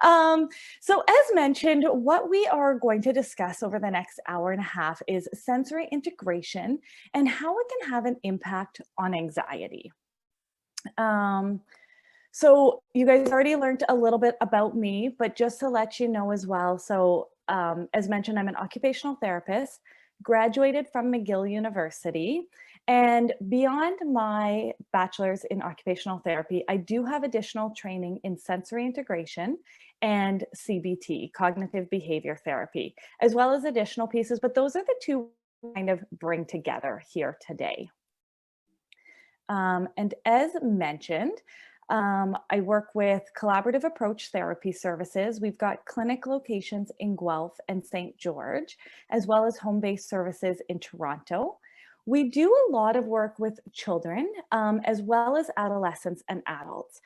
So as mentioned, what we are going to discuss over the next hour and a half is sensory integration and how it can have an impact on anxiety. Um, so you guys already learned a little bit about me, but just to let you know as well. So as mentioned, I'm an occupational therapist, graduated from McGill University. And beyond my bachelor's in occupational therapy, I do have additional training in sensory integration and CBT, cognitive behavior therapy, as well as additional pieces. But those are the two kind of bring together here today. And as mentioned, I work with collaborative approach therapy services. We've got clinic locations in Guelph and St. George, as well as home-based services in Toronto. We do a lot of work with children, as well as adolescents and adults.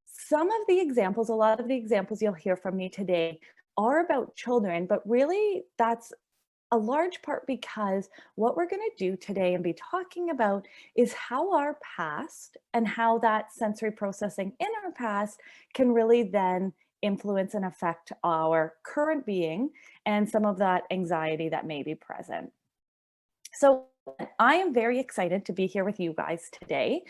Some of the examples, a lot of the examples you'll hear from me today are about children, but really that's a large part because what we're going to do today and be talking about is how our past and how that sensory processing in our past can really then influence and affect our current being and some of that anxiety that may be present. So I am very excited to be here with you guys today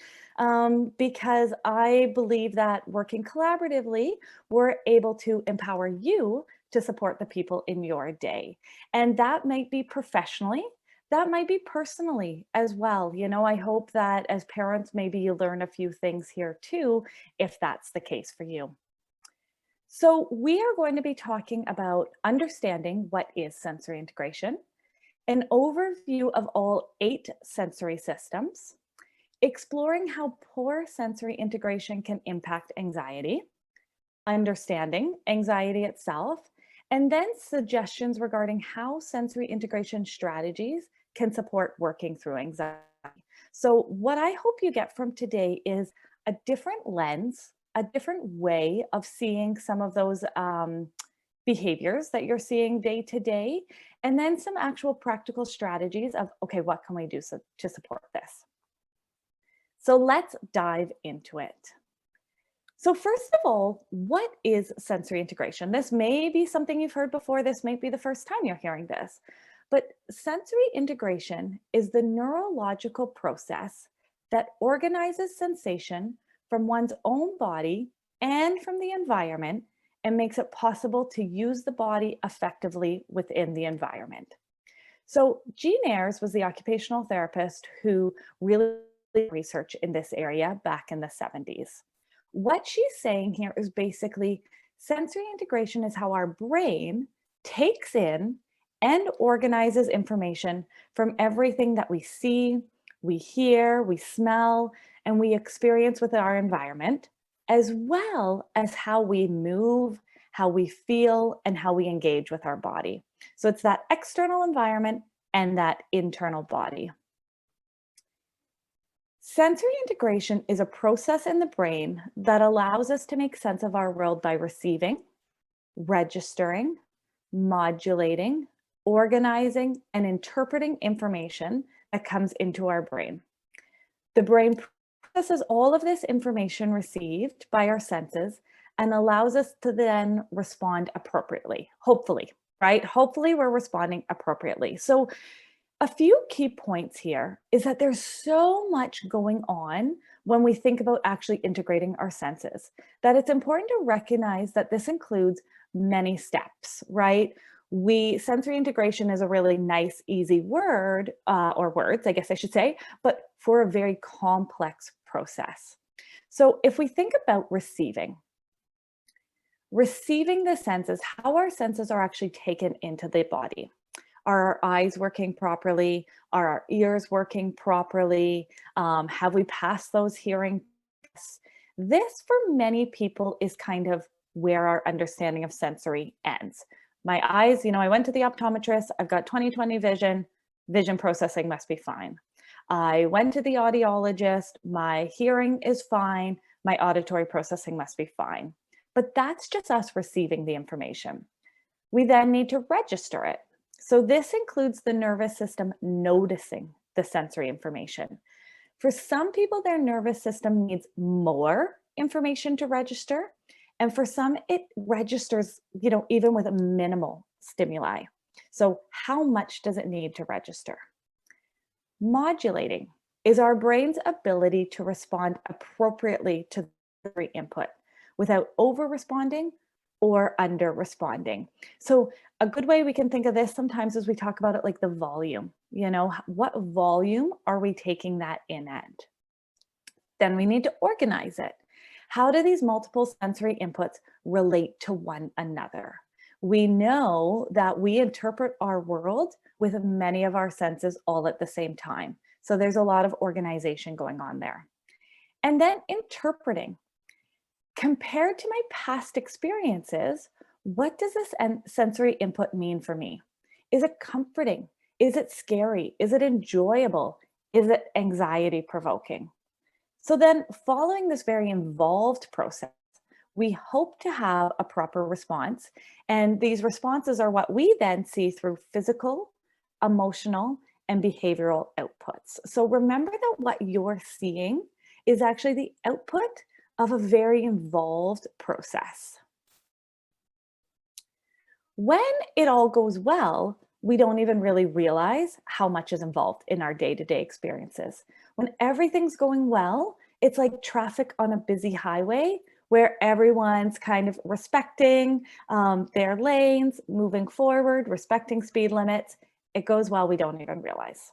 because I believe that working collaboratively, we're able to empower you to support the people in your day. And that might be professionally, that might be personally as well. You know, I hope that as parents, maybe you learn a few things here too, if that's the case for you. So we are going to be talking about understanding what is sensory integration, an overview of all 8 sensory systems, exploring how poor sensory integration can impact anxiety, understanding anxiety itself, and then suggestions regarding how sensory integration strategies can support working through anxiety. So what I hope you get from today is a different lens, a different way of seeing some of those behaviors that you're seeing day to day, and then some actual practical strategies of, okay, what can we do to support this? So let's dive into it. So first of all, what is sensory integration? This may be something you've heard before. This might be the first time you're hearing this. But sensory integration is the neurological process that organizes sensation from one's own body and from the environment and makes it possible to use the body effectively within the environment. So Jean Ayres was the occupational therapist who really researched in this area back in the 70s. What she's saying here is basically sensory integration is how our brain takes in and organizes information from everything that we see, we hear, we smell, and we experience with our environment, as well as how we move, how we feel, and how we engage with our body. So it's that external environment and that internal body. Sensory integration is a process in the brain that allows us to make sense of our world by receiving, registering, modulating, organizing, and interpreting information that comes into our brain. The brain processes all of this information received by our senses and allows us to then respond appropriately, hopefully, right? Hopefully we're responding appropriately. So a few key points here is that there's so much going on when we think about actually integrating our senses, that it's important to recognize that this includes many steps, right? Sensory integration is a really nice, easy word, or words, I guess I should say, but for a very complex process. So if we think about receiving the senses, how our senses are actually taken into the body. Are our eyes working properly? Are our ears working properly? Have we passed those hearing tests? This, for many people, is kind of where our understanding of sensory ends. My eyes, I went to the optometrist, I've got 20/20 vision, vision processing must be fine. I went to the audiologist, my hearing is fine, my auditory processing must be fine. But that's just us receiving the information. We then need to register it. So this includes the nervous system noticing the sensory information. For some people, their nervous system needs more information to register, And for some, it registers, even with a minimal stimuli. So how much does it need to register? Modulating is our brain's ability to respond appropriately to the input without over responding or under responding. So, a good way we can think of this sometimes is we talk about it like the volume. What volume are we taking that in at? Then we need to organize it. How do these multiple sensory inputs relate to one another? We know that we interpret our world with many of our senses all at the same time. So there's a lot of organization going on there. And then interpreting. Compared to my past experiences, what does this sensory input mean for me? Is it comforting? Is it scary? Is it enjoyable? Is it anxiety provoking? So then, following this very involved process, we hope to have a proper response. And these responses are what we then see through physical, emotional, and behavioral outputs. So remember that what you're seeing is actually the output of a very involved process. When it all goes well, we don't even really realize how much is involved in our day-to-day experiences. When everything's going well, it's like traffic on a busy highway where everyone's kind of respecting their lanes, moving forward, respecting speed limits. It goes well, we don't even realize.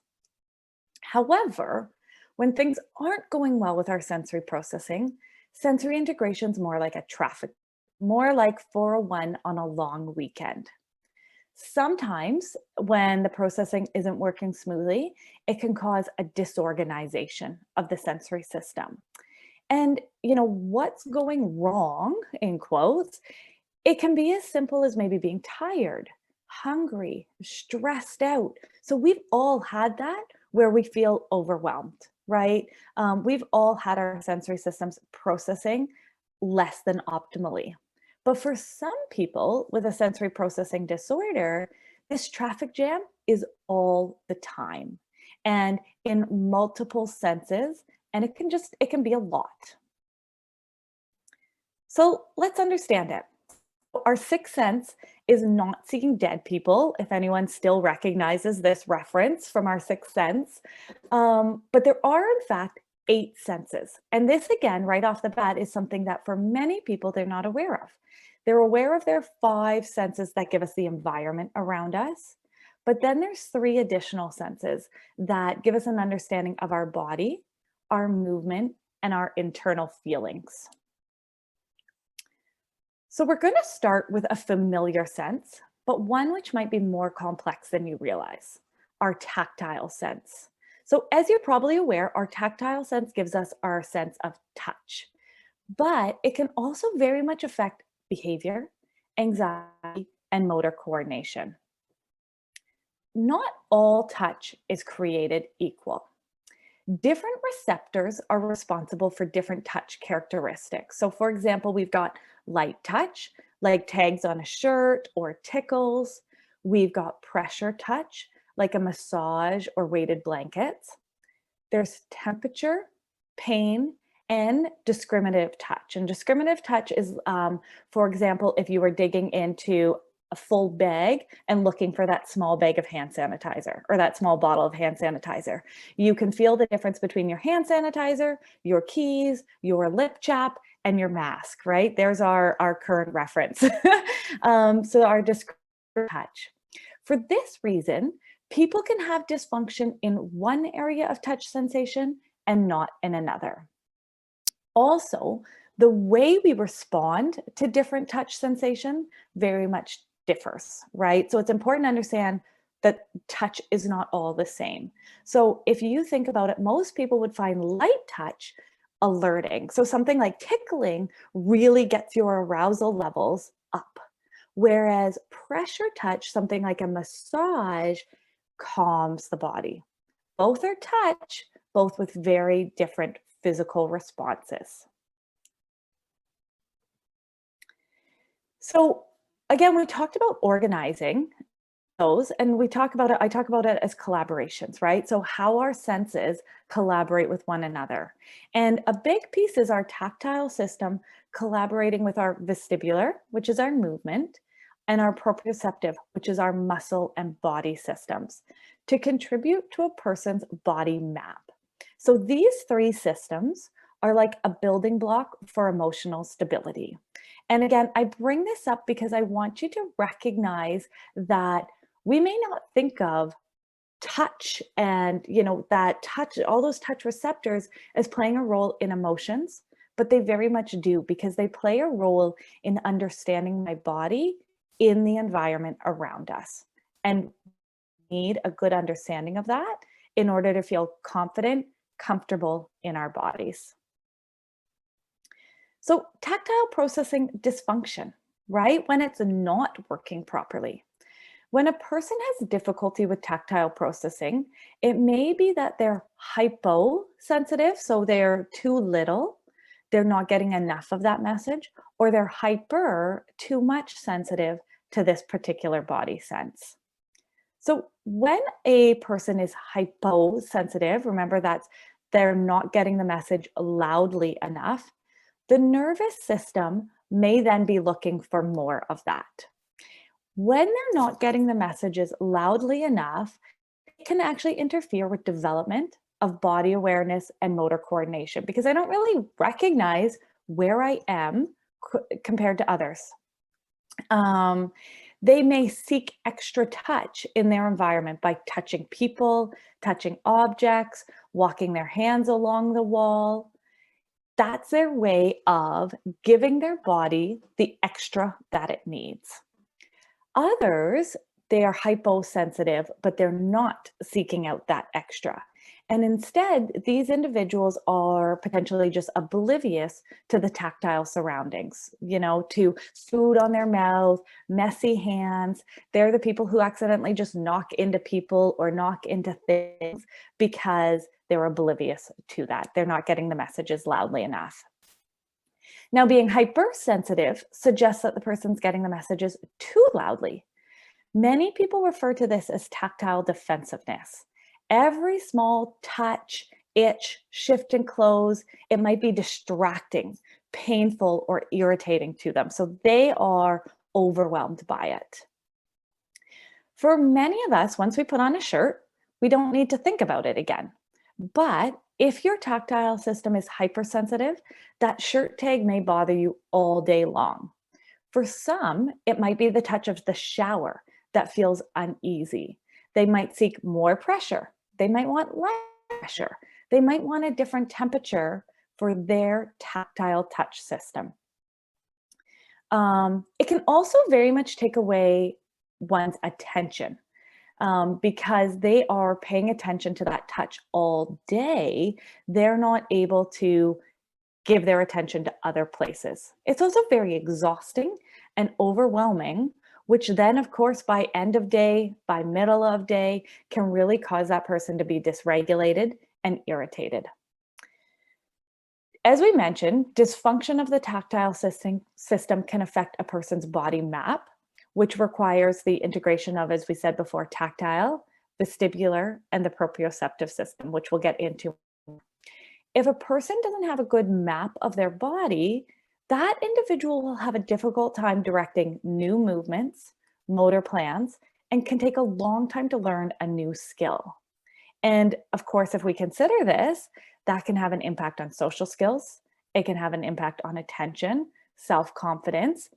However, when things aren't going well with our sensory processing, sensory integration is more like a traffic, more like 401 on a long weekend. Sometimes when the processing isn't working smoothly, it can cause a disorganization of the sensory system. And what's going wrong, in quotes, it can be as simple as maybe being tired, hungry, stressed out. So we've all had that where we feel overwhelmed, right? We've all had our sensory systems processing less than optimally. But for some people with a sensory processing disorder, this traffic jam is all the time and in multiple senses, and it can be a lot. So let's understand it. Our sixth sense is not seeing dead people, if anyone still recognizes this reference from our sixth sense. But there are, in fact, 8 senses. And this, again, right off the bat, is something that for many people, they're not aware of. They're aware of their 5 senses that give us the environment around us. But then there's 3 additional senses that give us an understanding of our body, our movement, and our internal feelings. So we're going to start with a familiar sense, but one which might be more complex than you realize, our tactile sense. So as you're probably aware, our tactile sense gives us our sense of touch, but it can also very much affect behavior, anxiety, and motor coordination. Not all touch is created equal. Different receptors are responsible for different touch characteristics. So for example, we've got light touch, like tags on a shirt or tickles. We've got pressure touch, like a massage or weighted blankets. There's temperature, pain, and discriminative touch. And discriminative touch is, for example, if you were digging into a full bag and looking for that small bag of hand sanitizer or that small bottle of hand sanitizer. You can feel the difference between your hand sanitizer, your keys, your lip chap, and your mask, right? There's our current reference. So our discriminative touch. For this reason, people can have dysfunction in one area of touch sensation and not in another. Also, the way we respond to different touch sensation very much differs, right? So it's important to understand that touch is not all the same. So if you think about it, most people would find light touch alerting. So something like tickling really gets your arousal levels up. Whereas pressure touch, something like a massage, calms the body. Both are touch, both with very different physical responses. So again, we talked about organizing. those, and I talk about it as collaborations, right? So how our senses collaborate with one another. And a big piece is our tactile system collaborating with our vestibular, which is our movement, and our proprioceptive, which is our muscle and body systems, to contribute to a person's body map. So these three systems are like a building block for emotional stability. And again, I bring this up because I want you to recognize that we may not think of touch and, that touch, all those touch receptors as playing a role in emotions, but they very much do because they play a role in understanding my body in the environment around us. And need a good understanding of that in order to feel confident, comfortable in our bodies. So, tactile processing dysfunction, right? When it's not working properly. When a person has difficulty with tactile processing, it may be that they're hyposensitive, so they're too little, they're not getting enough of that message, or they're hyper, too much sensitive to this particular body sense. So when a person is hyposensitive, remember that they're not getting the message loudly enough, the nervous system may then be looking for more of that. When they're not getting the messages loudly enough, it can actually interfere with development of body awareness and motor coordination because I don't really recognize where I am compared to others. Um, they may seek extra touch in their environment by touching people, touching objects, walking their hands along the wall. That's their way of giving their body the extra that it needs. Others, they are hyposensitive, but they're not seeking out that extra. And instead, these individuals are potentially just oblivious to the tactile surroundings, to food on their mouth, messy hands. They're the people who accidentally just knock into people or knock into things because they're oblivious to that. They're not getting the messages loudly enough. Now, being hypersensitive suggests that the person's getting the messages too loudly. Many people refer to this as tactile defensiveness. Every small touch, itch, shift in clothes, it might be distracting, painful, or irritating to them. So they are overwhelmed by it. For many of us, once we put on a shirt, we don't need to think about it again. But if your tactile system is hypersensitive, that shirt tag may bother you all day long. For some, it might be the touch of the shower that feels uneasy. They might seek more pressure. They might want less pressure. They might want a different temperature for their tactile touch system. It can also very much take away one's attention because they are paying attention to that touch all day. They're not able to give their attention to other places. It's also very exhausting and overwhelming, which then, of course, by end of day, by middle of day, can really cause that person to be dysregulated and irritated. As we mentioned, dysfunction of the tactile system can affect a person's body map, which requires the integration of, as we said before, tactile, vestibular, and the proprioceptive system, which we'll get into. If a person doesn't have a good map of their body, that individual will have a difficult time directing new movements, motor plans, and can take a long time to learn a new skill. And of course, if we consider this, that can have an impact on social skills. It can have an impact on attention, self-confidence,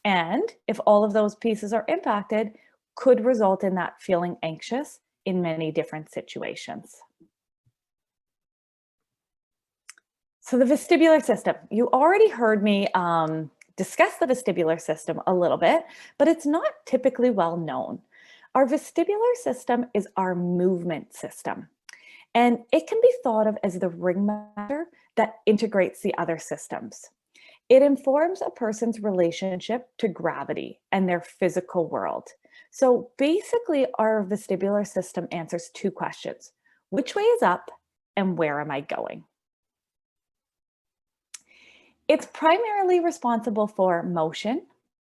and if all of those pieces are impacted, could result in that feeling anxious in many different situations. So the vestibular system, you already heard me discuss the vestibular system a little bit, but it's not typically well known. Our vestibular system is our movement system, and it can be thought of as the ringmaster that integrates the other systems. It informs a person's relationship to gravity and their physical world. So basically, our vestibular system answers two questions. Which way is up and where am I going? It's primarily responsible for motion,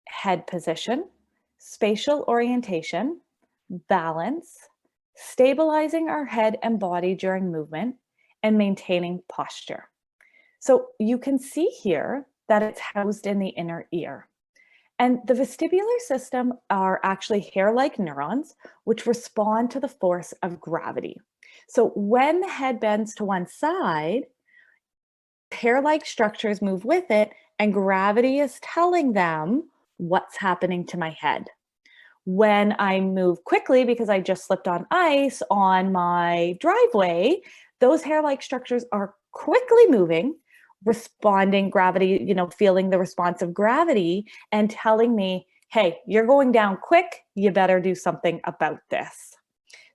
head position, spatial orientation, balance, stabilizing our head and body during movement, and maintaining posture. So you can see here that it's housed in the inner ear. And the vestibular system are actually hair-like neurons which respond to the force of gravity. So when the head bends to one side, hair-like structures move with it, and gravity is telling them what's happening to my head. When I move quickly because I just slipped on ice on my driveway, those hair-like structures are quickly moving, responding gravity, feeling the response of gravity and telling me, hey, you're going down quick, you better do something about this.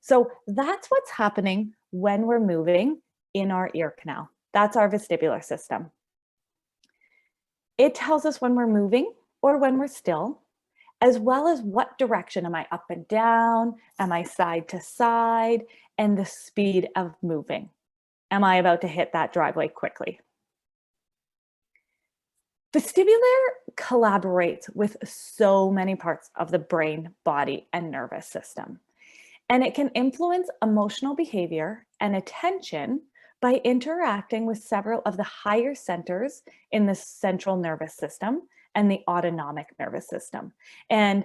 So that's what's happening when we're moving in our ear canal. That's our vestibular system. It tells us when we're moving or when we're still, as well as what direction am I up and down, am I side to side, and the speed of moving. Am I about to hit that driveway quickly? Vestibular collaborates with so many parts of the brain, body, and nervous system. And it can influence emotional behavior and attention by interacting with several of the higher centers in the central nervous system and the autonomic nervous system. And,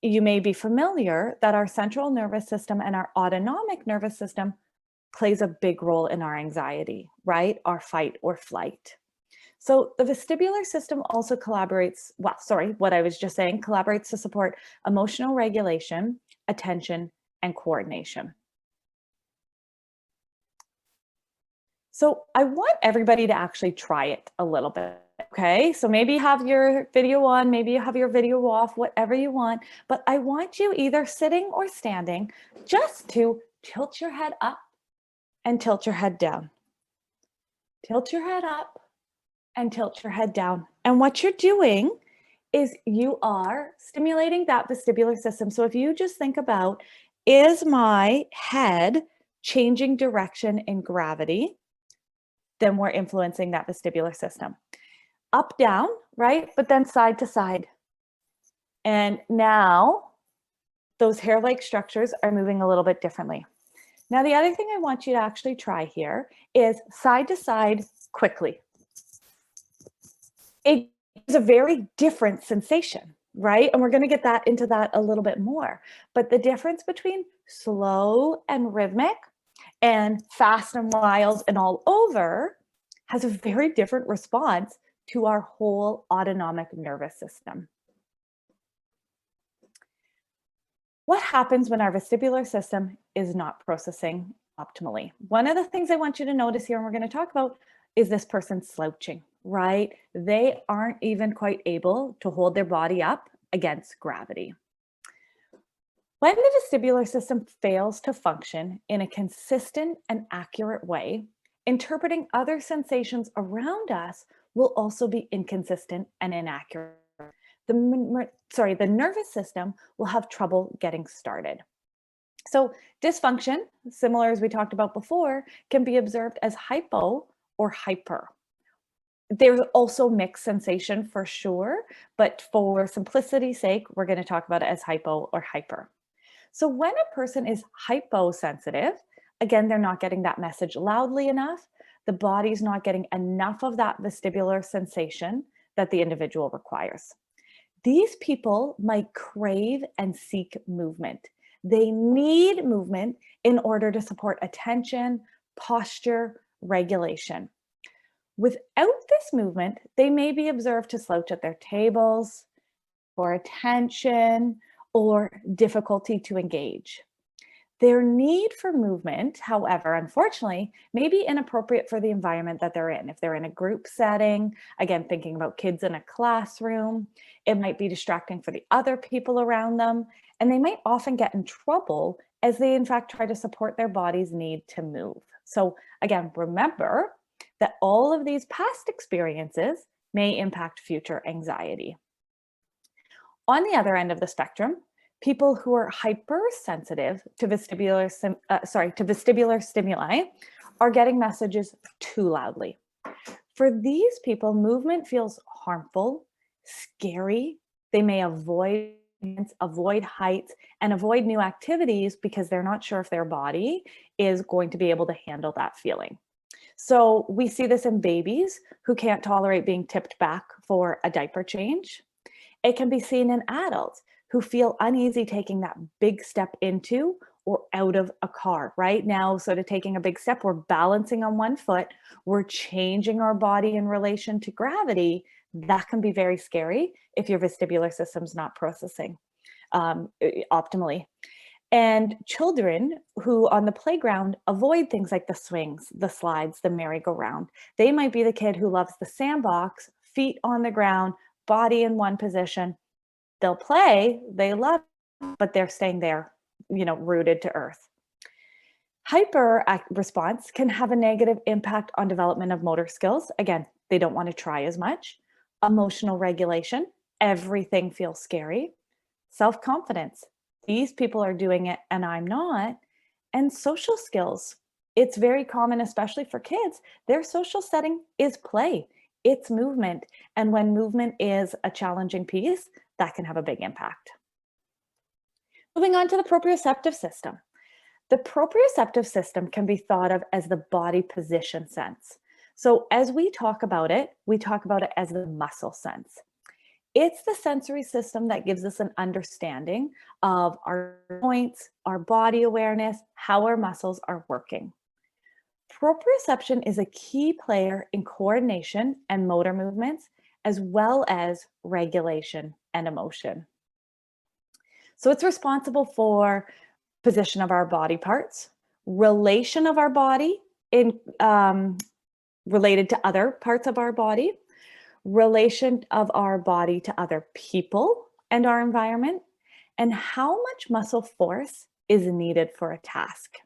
you may be familiar that our central nervous system and our autonomic nervous system plays a big role in our anxiety, right? Our fight or flight. So the vestibular system also collaborates, what I was just saying, collaborates to support emotional regulation, attention, and coordination. So I want everybody to actually try it a little bit, okay? So maybe you have your video on, maybe you have your video off, whatever you want, but I want you either sitting or standing just to tilt your head up and tilt your head down. Tilt your head up and tilt your head down. And what you're doing is you are stimulating that vestibular system. So if you just think about, is my head changing direction in gravity? Then we're influencing that vestibular system. Up, down, right? But then side to side. And now those hair-like structures are moving a little bit differently. Now, the other thing I want you to actually try here is side to side quickly. It is a very different sensation, right? And we're going to get into that a little bit more. But the difference between slow and rhythmic and fast and wild and all over has a very different response to our whole autonomic nervous system. What happens when our vestibular system is not processing optimally? One of the things I want you to notice here, and we're going to talk about, is this person slouching, right? They aren't even quite able to hold their body up against gravity. When the vestibular system fails to function in a consistent and accurate way, interpreting other sensations around us will also be inconsistent and inaccurate. The nervous system will have trouble getting started. So dysfunction, similar as we talked about before, can be observed as hypo or hyper. There's also mixed sensation for sure, but for simplicity's sake, we're going to talk about it as hypo or hyper. So when a person is hyposensitive, again, they're not getting that message loudly enough. The body's not getting enough of that vestibular sensation that the individual requires. These people might crave and seek movement. They need movement in order to support attention, posture, regulation. Without this movement, they may be observed to slouch at their tables, for attention, or difficulty to engage. Their need for movement, however, unfortunately, may be inappropriate for the environment that they're in. If they're in a group setting, again, thinking about kids in a classroom, it might be distracting for the other people around them, and they might often get in trouble as they, in fact, try to support their body's need to move. So again, remember that all of these past experiences may impact future anxiety. On the other end of the spectrum, people who are hypersensitive to vestibular stimuli are getting messages too loudly. For these people, movement feels harmful, scary. They may avoid avoid heights, and avoid new activities because they're not sure if their body is going to be able to handle that feeling. So we see this in babies who can't tolerate being tipped back for a diaper change. It can be seen in adults who feel uneasy taking that big step into or out of a car. Right now, sort of taking a big step, we're balancing on one foot, we're changing our body in relation to gravity. That can be very scary if your vestibular system's not processing optimally. And children who on the playground avoid things like the swings, the slides, the merry-go-round. They might be the kid who loves the sandbox, feet on the ground, body in one position. They'll play, they love it, but they're staying there, rooted to earth. Hyper response can have a negative impact on development of motor skills. Again, they don't want to try as much. Emotional regulation, everything feels scary. Self-confidence, these people are doing it and I'm not. And social skills, it's very common, especially for kids, their social setting is play, it's movement. And when movement is a challenging piece, that can have a big impact. Moving on to the proprioceptive system. The proprioceptive system can be thought of as the body position sense. So as we talk about it as the muscle sense. It's the sensory system that gives us an understanding of our joints, our body awareness, how our muscles are working. Proprioception is a key player in coordination and motor movements, as well as regulation and emotion. So it's responsible for position of our body parts, relation of our body in related to other parts of our body, relation of our body to other people and our environment, and how much muscle force is needed for a task.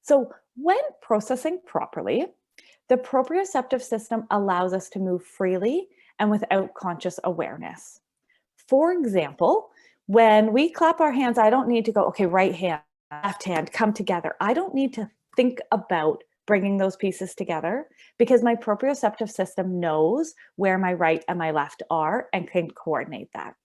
So when processing properly, the proprioceptive system allows us to move freely and without conscious awareness. For example, when we clap our hands, I don't need to go, okay, right hand, left hand, come together. I don't need to think about bringing those pieces together because my proprioceptive system knows where my right and my left are and can coordinate that.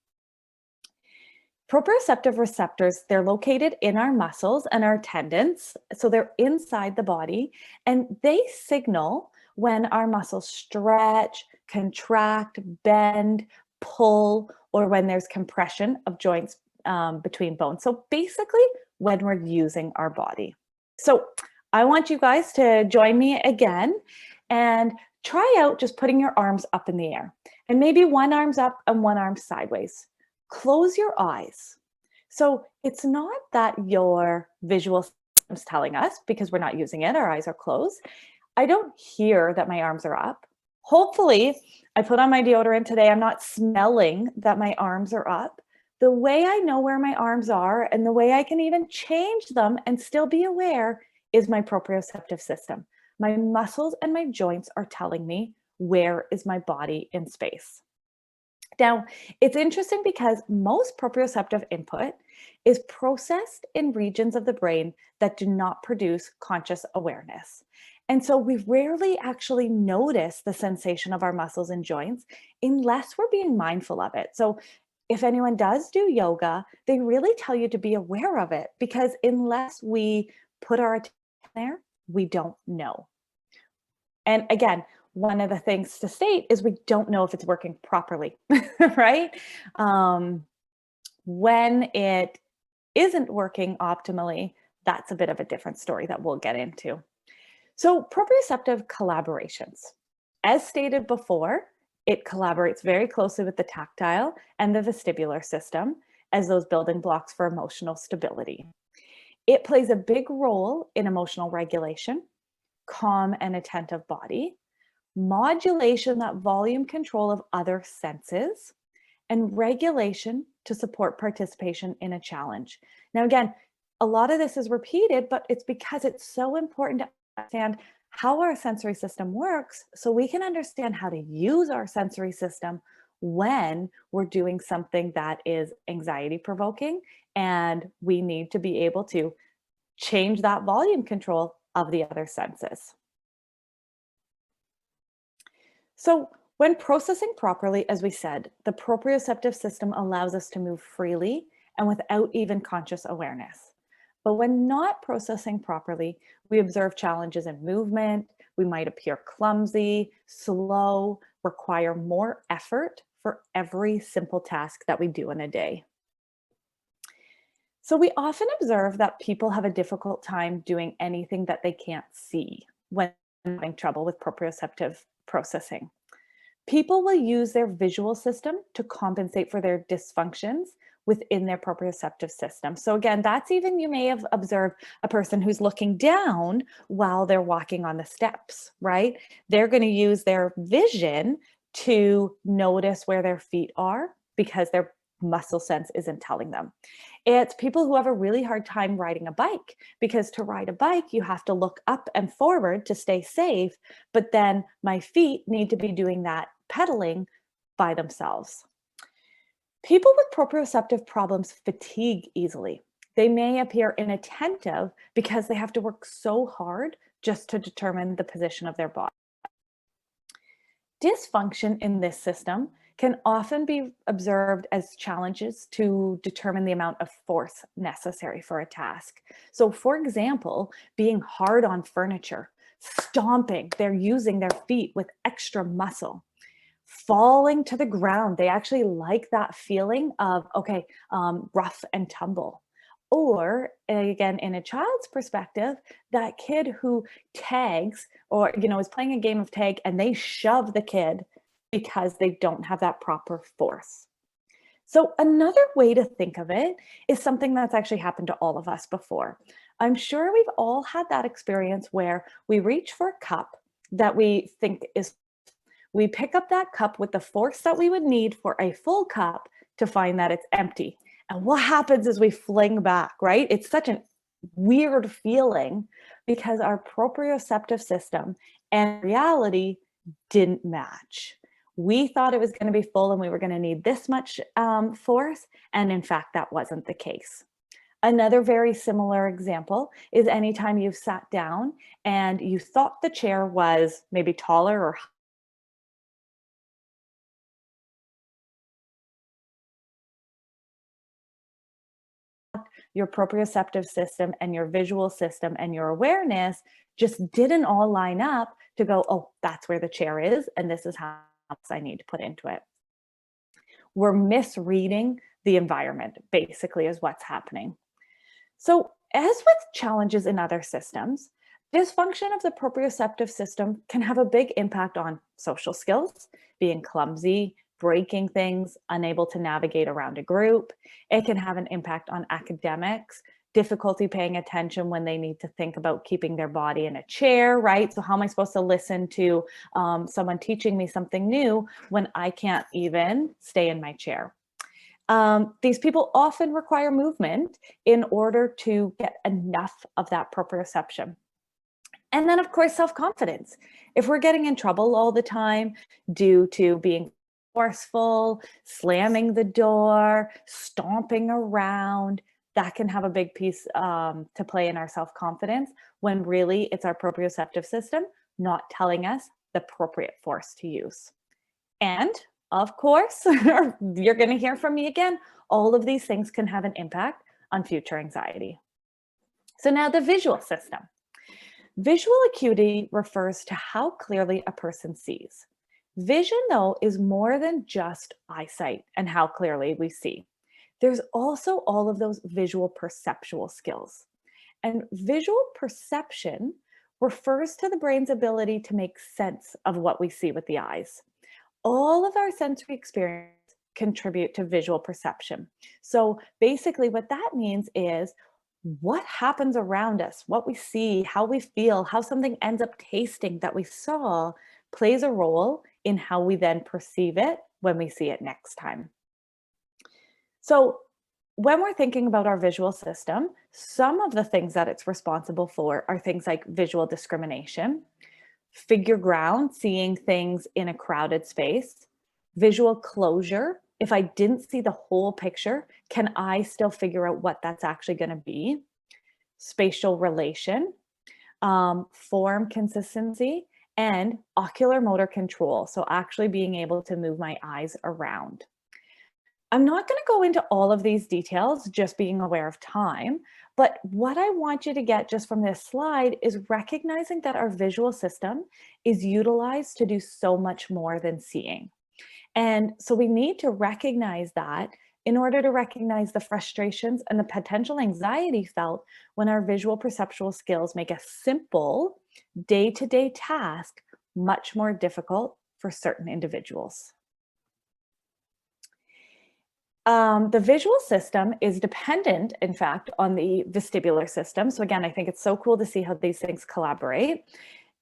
Proprioceptive receptors, they're located in our muscles and our tendons, so they're inside the body, and they signal when our muscles stretch, contract, bend, pull, or when there's compression of joints between bones. So basically, when we're using our body. So I want you guys to join me again and try out just putting your arms up in the air, and maybe one arm's up and one arm sideways. Close your eyes. So it's not that your visual system is telling us, because we're not using it, our eyes are closed. I don't hear that my arms are up. Hopefully, I put on my deodorant today. I'm not smelling that my arms are up. The way I know where my arms are and the way I can even change them and still be aware is my proprioceptive system. My muscles and my joints are telling me where is my body in space. Now, it's interesting because most proprioceptive input is processed in regions of the brain that do not produce conscious awareness. And so we rarely actually notice the sensation of our muscles and joints unless we're being mindful of it. So if anyone does do yoga, they really tell you to be aware of it, because unless we put our attention there, we don't know. And again, one of the things to state is we don't know if it's working properly, right? When it isn't working optimally, that's a bit of a different story that we'll get into. So proprioceptive collaborations. As stated before, it collaborates very closely with the tactile and the vestibular system as those building blocks for emotional stability. It plays a big role in emotional regulation, calm and attentive body, modulation, that volume control of other senses, and regulation to support participation in a challenge. Now, again, a lot of this is repeated, but it's because it's so important to understand how our sensory system works so we can understand how to use our sensory system when we're doing something that is anxiety provoking, and we need to be able to change that volume control of the other senses. So When processing properly, as we said, the proprioceptive system allows us to move freely and without even conscious awareness. But when not processing properly, we observe challenges in movement, we might appear clumsy, slow, require more effort for every simple task that we do in a day. So we often observe that people have a difficult time doing anything that they can't see when having trouble with proprioceptive processing. People will use their visual system to compensate for their dysfunctions within their proprioceptive system. So again, that's even you may have observed a person who's looking down while they're walking on the steps, right? They're going to use their vision to notice where their feet are because their muscle sense isn't telling them. It's people who have a really hard time riding a bike because to ride a bike, you have to look up and forward to stay safe. But then my feet need to be doing that pedaling by themselves. People with proprioceptive problems fatigue easily. They may appear inattentive because they have to work so hard just to determine the position of their body. Dysfunction in this system can often be observed as challenges to determine the amount of force necessary for a task. So, for example, being hard on furniture, stomping, they're using their feet with extra muscle, falling to the ground. They actually like that feeling of, okay, rough and tumble. Or again, in a child's perspective, that kid who tags or, is playing a game of tag and they shove the kid because they don't have that proper force. So another way to think of it is something that's actually happened to all of us before. I'm sure we've all had that experience where we reach for a cup that we think is we pick up that cup with the force that we would need for a full cup to find that it's empty. And what happens is we fling back, right? It's such a weird feeling because our proprioceptive system and reality didn't match. We thought it was going to be full and we were going to need this much force. And in fact, that wasn't the case. Another very similar example is anytime you've sat down and you thought the chair was maybe taller or your proprioceptive system and your visual system and your awareness just didn't all line up to go, oh, that's where the chair is, and this is how much I need to put into it. We're misreading the environment, basically, is what's happening. So, as with challenges in other systems, dysfunction of the proprioceptive system can have a big impact on social skills, being clumsy, breaking things, unable to navigate around a group. It can have an impact on academics, difficulty paying attention when they need to think about keeping their body in a chair, right? So, how am I supposed to listen to someone teaching me something new when I can't even stay in my chair? These people often require movement in order to get enough of that proprioception. And then, of course, self confidence. If we're getting in trouble all the time due to being forceful, slamming the door, stomping around, that can have a big piece to play in our self confidence when really it's our proprioceptive system not telling us the appropriate force to use. And of course, you're going to hear from me again. All of these things can have an impact on future anxiety. So now the visual system. Visual acuity refers to how clearly a person sees. Vision, though, is more than just eyesight and how clearly we see. There's also all of those visual perceptual skills. And visual perception refers to the brain's ability to make sense of what we see with the eyes. All of our sensory experience contribute to visual perception. So basically what that means is what happens around us, what we see, how we feel, how something ends up tasting that we saw plays a role in how we then perceive it when we see it next time. So when we're thinking about our visual system, some of the things that it's responsible for are things like visual discrimination, figure ground, seeing things in a crowded space, visual closure. If I didn't see the whole picture, can I still figure out what that's actually going to be? Spatial relation, form consistency, and ocular motor control. So actually being able to move my eyes around. I'm not going to go into all of these details, just being aware of time. But what I want you to get just from this slide is recognizing that our visual system is utilized to do so much more than seeing. And so we need to recognize that in order to recognize the frustrations and the potential anxiety felt when our visual perceptual skills make a simple day-to-day task much more difficult for certain individuals. The visual system is dependent, in fact, on the vestibular system. So again, I think it's so cool to see how these things collaborate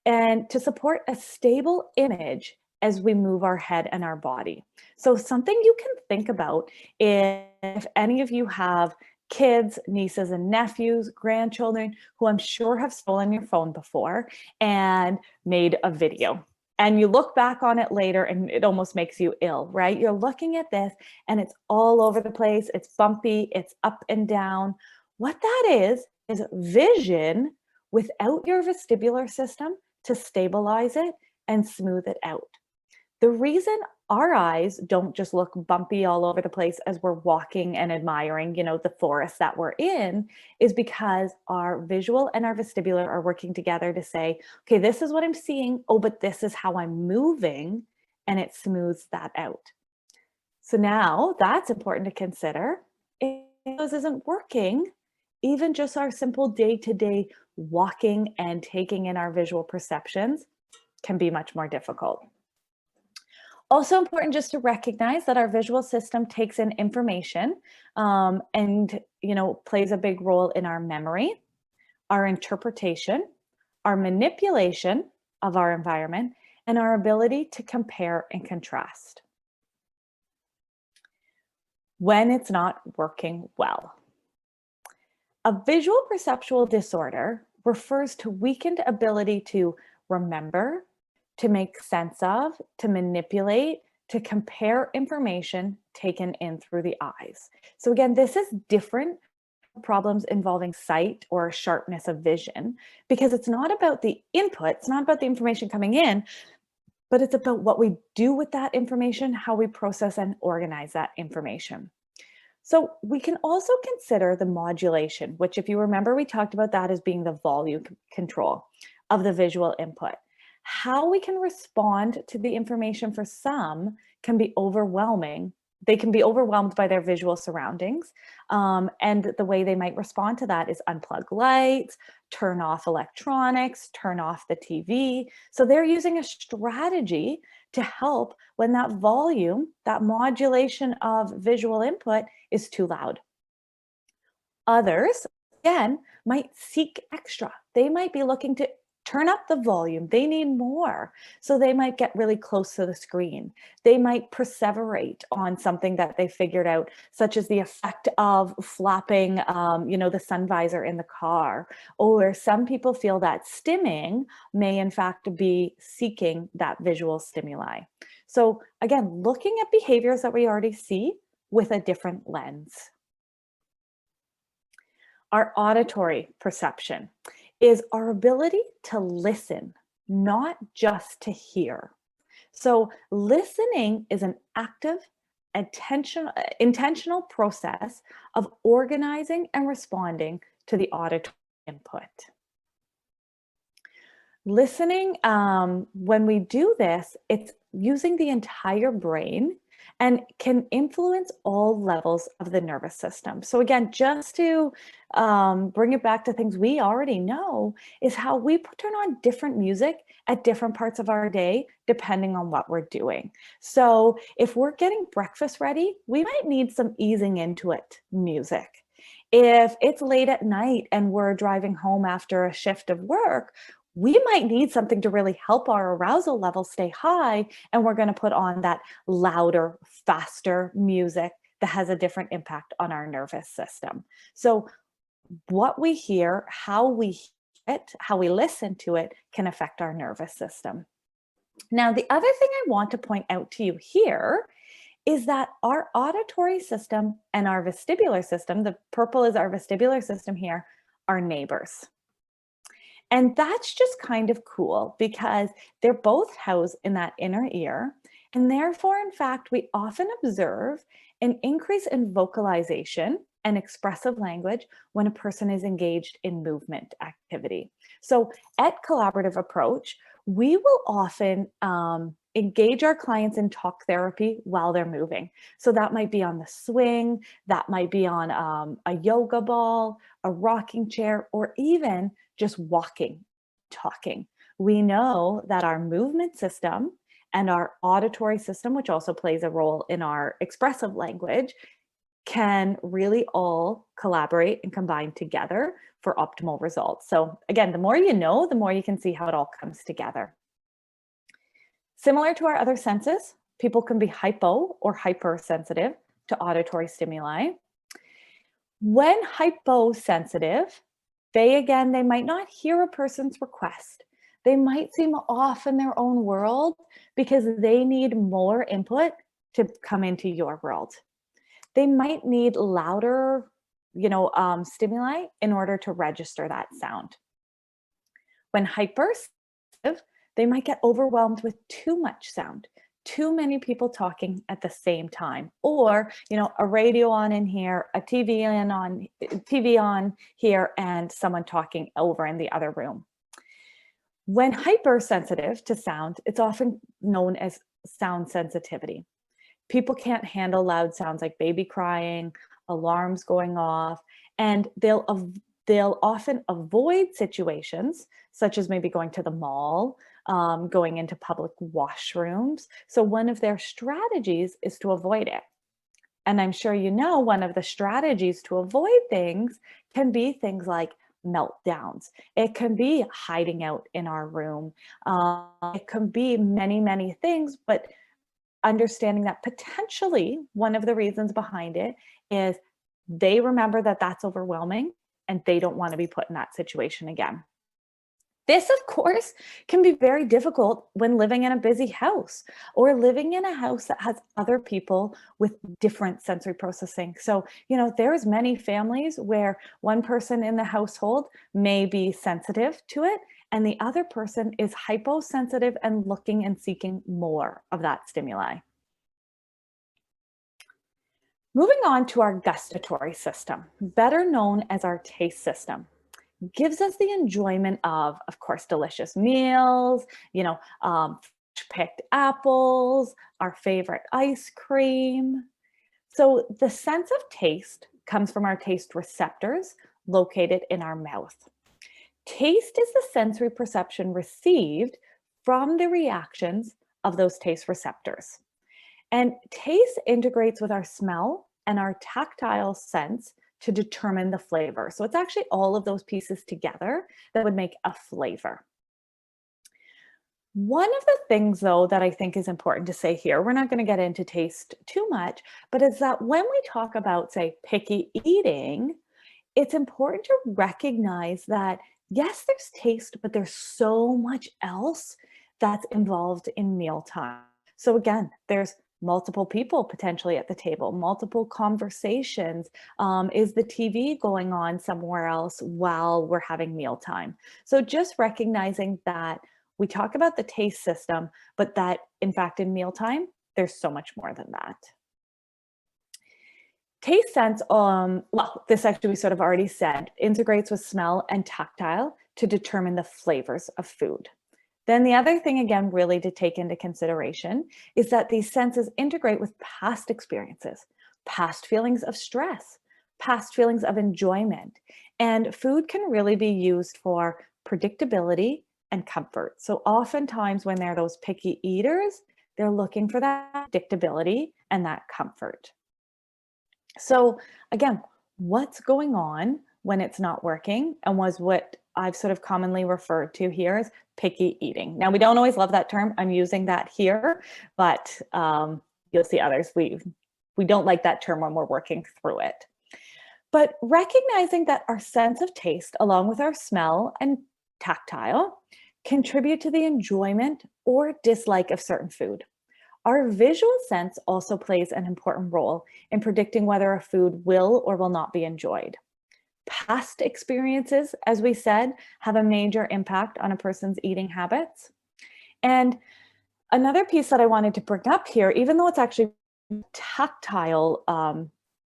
and to support a stable image as we move our head and our body. So something you can think about is if any of you have kids, nieces and nephews, grandchildren, who I'm sure have stolen your phone before and made a video. And you look back on it later and it almost makes you ill, right? You're looking at this and it's all over the place. It's bumpy, it's up and down. What that is vision without your vestibular system to stabilize it and smooth it out. The reason our eyes don't just look bumpy all over the place as we're walking and admiring, the forest that we're in is because our visual and our vestibular are working together to say, okay, this is what I'm seeing. Oh, but this is how I'm moving. And it smooths that out. So now that's important to consider. If this isn't working, even just our simple day-to-day walking and taking in our visual perceptions can be much more difficult. Also important just to recognize that our visual system takes in information and plays a big role in our memory, our interpretation, our manipulation of our environment, and our ability to compare and contrast when it's not working well. A visual perceptual disorder refers to weakened ability to remember, to make sense of, to manipulate, to compare information taken in through the eyes. So again, this is different from problems involving sight or sharpness of vision, because it's not about the input, it's not about the information coming in, but it's about what we do with that information, how we process and organize that information. So we can also consider the modulation, which if you remember, we talked about that as being the volume control of the visual input. How we can respond to the information for some can be overwhelming. They can be overwhelmed by their visual surroundings. And the way they might respond to that is unplug lights, turn off electronics, turn off the TV. So they're using a strategy to help when that volume, that modulation of visual input is too loud. Others, again, might seek extra. They might be looking to turn up the volume. They need more. So they might get really close to the screen. They might perseverate on something that they figured out, such as the effect of flapping, the sun visor in the car. Or some people feel that stimming may in fact be seeking that visual stimuli. So again, looking at behaviors that we already see with a different lens. Our auditory perception is our ability to listen, not just to hear. So listening is an active, intentional process of organizing and responding to the auditory input. Listening, when we do this, it's using the entire brain and can influence all levels of the nervous system. So again, just to bring it back to things we already know, is how we turn on different music at different parts of our day, depending on what we're doing. So if we're getting breakfast ready, we might need some easing into it music. If it's late at night and we're driving home after a shift of work, we might need something to really help our arousal level stay high, and we're going to put on that louder, faster music that has a different impact on our nervous system. So what we hear, how we hear it, how we listen to it can affect our nervous system. Now, the other thing I want to point out to you here is that our auditory system and our vestibular system, the purple is our vestibular system here, are neighbors. And that's just kind of cool because they're both housed in that inner ear. And therefore, in fact, we often observe an increase in vocalization and expressive language when a person is engaged in movement activity. So at Collaborative Approach, we will often engage our clients in talk therapy while they're moving. So that might be on the swing, that might be on a yoga ball, a rocking chair, or even just walking, talking. We know that our movement system and our auditory system, which also plays a role in our expressive language, can really all collaborate and combine together for optimal results. So again, the more you know, the more you can see how it all comes together. Similar to our other senses, people can be hypo or hypersensitive to auditory stimuli. When hyposensitive, they might not hear a person's request. They might seem off in their own world because they need more input to come into your world. They might need louder, stimuli in order to register that sound. When hypersensitive, they might get overwhelmed with too much sound, too many people talking at the same time, or a radio on in here, a TV on here, and someone talking over in the other room. When hypersensitive to sound, it's often known as sound sensitivity. People can't handle loud sounds like baby crying, alarms going off, and they'll often avoid situations such as maybe going to the mall, going into public washrooms. So one of their strategies is to avoid it. And I'm sure you know one of the strategies to avoid things can be things like meltdowns. It can be hiding out in our room. It can be many, many things, but understanding that potentially one of the reasons behind it is they remember that that's overwhelming and they don't want to be put in that situation again. This, of course, can be very difficult when living in a busy house or living in a house that has other people with different sensory processing. So, there's many families where one person in the household may be sensitive to it and the other person is hyposensitive and looking and seeking more of that stimuli. Moving on to our gustatory system, better known as our taste system, gives us the enjoyment of course, delicious meals, picked apples, our favorite ice cream. So the sense of taste comes from our taste receptors located in our mouth. Taste is the sensory perception received from the reactions of those taste receptors. And taste integrates with our smell and our tactile sense to determine the flavor. So it's actually all of those pieces together that would make a flavor. One of the things, though, that I think is important to say here, we're not going to get into taste too much, but is that when we talk about, say, picky eating, it's important to recognize that, yes, there's taste, but there's so much else that's involved in mealtime. So again, there's multiple people potentially at the table, multiple conversations. Is the TV going on somewhere else while we're having mealtime? So just recognizing that we talk about the taste system, but that in fact in mealtime, there's so much more than that. Taste sense, this actually we sort of already said, integrates with smell and tactile to determine the flavors of food. Then the other thing, again, really to take into consideration is that these senses integrate with past experiences, past feelings of stress, past feelings of enjoyment. And food can really be used for predictability and comfort. So oftentimes when they're those picky eaters, they're looking for that predictability and that comfort. So again, what's going on when it's not working and was what I've sort of commonly referred to here as picky eating. Now, we don't always love that term. I'm using that here, but you'll see others. We don't like that term when we're working through it. But recognizing that our sense of taste, along with our smell and tactile, contribute to the enjoyment or dislike of certain food. Our visual sense also plays an important role in predicting whether a food will or will not be enjoyed. Past experiences, as we said, have a major impact on a person's eating habits. And another piece that I wanted to bring up here, even though it's actually tactile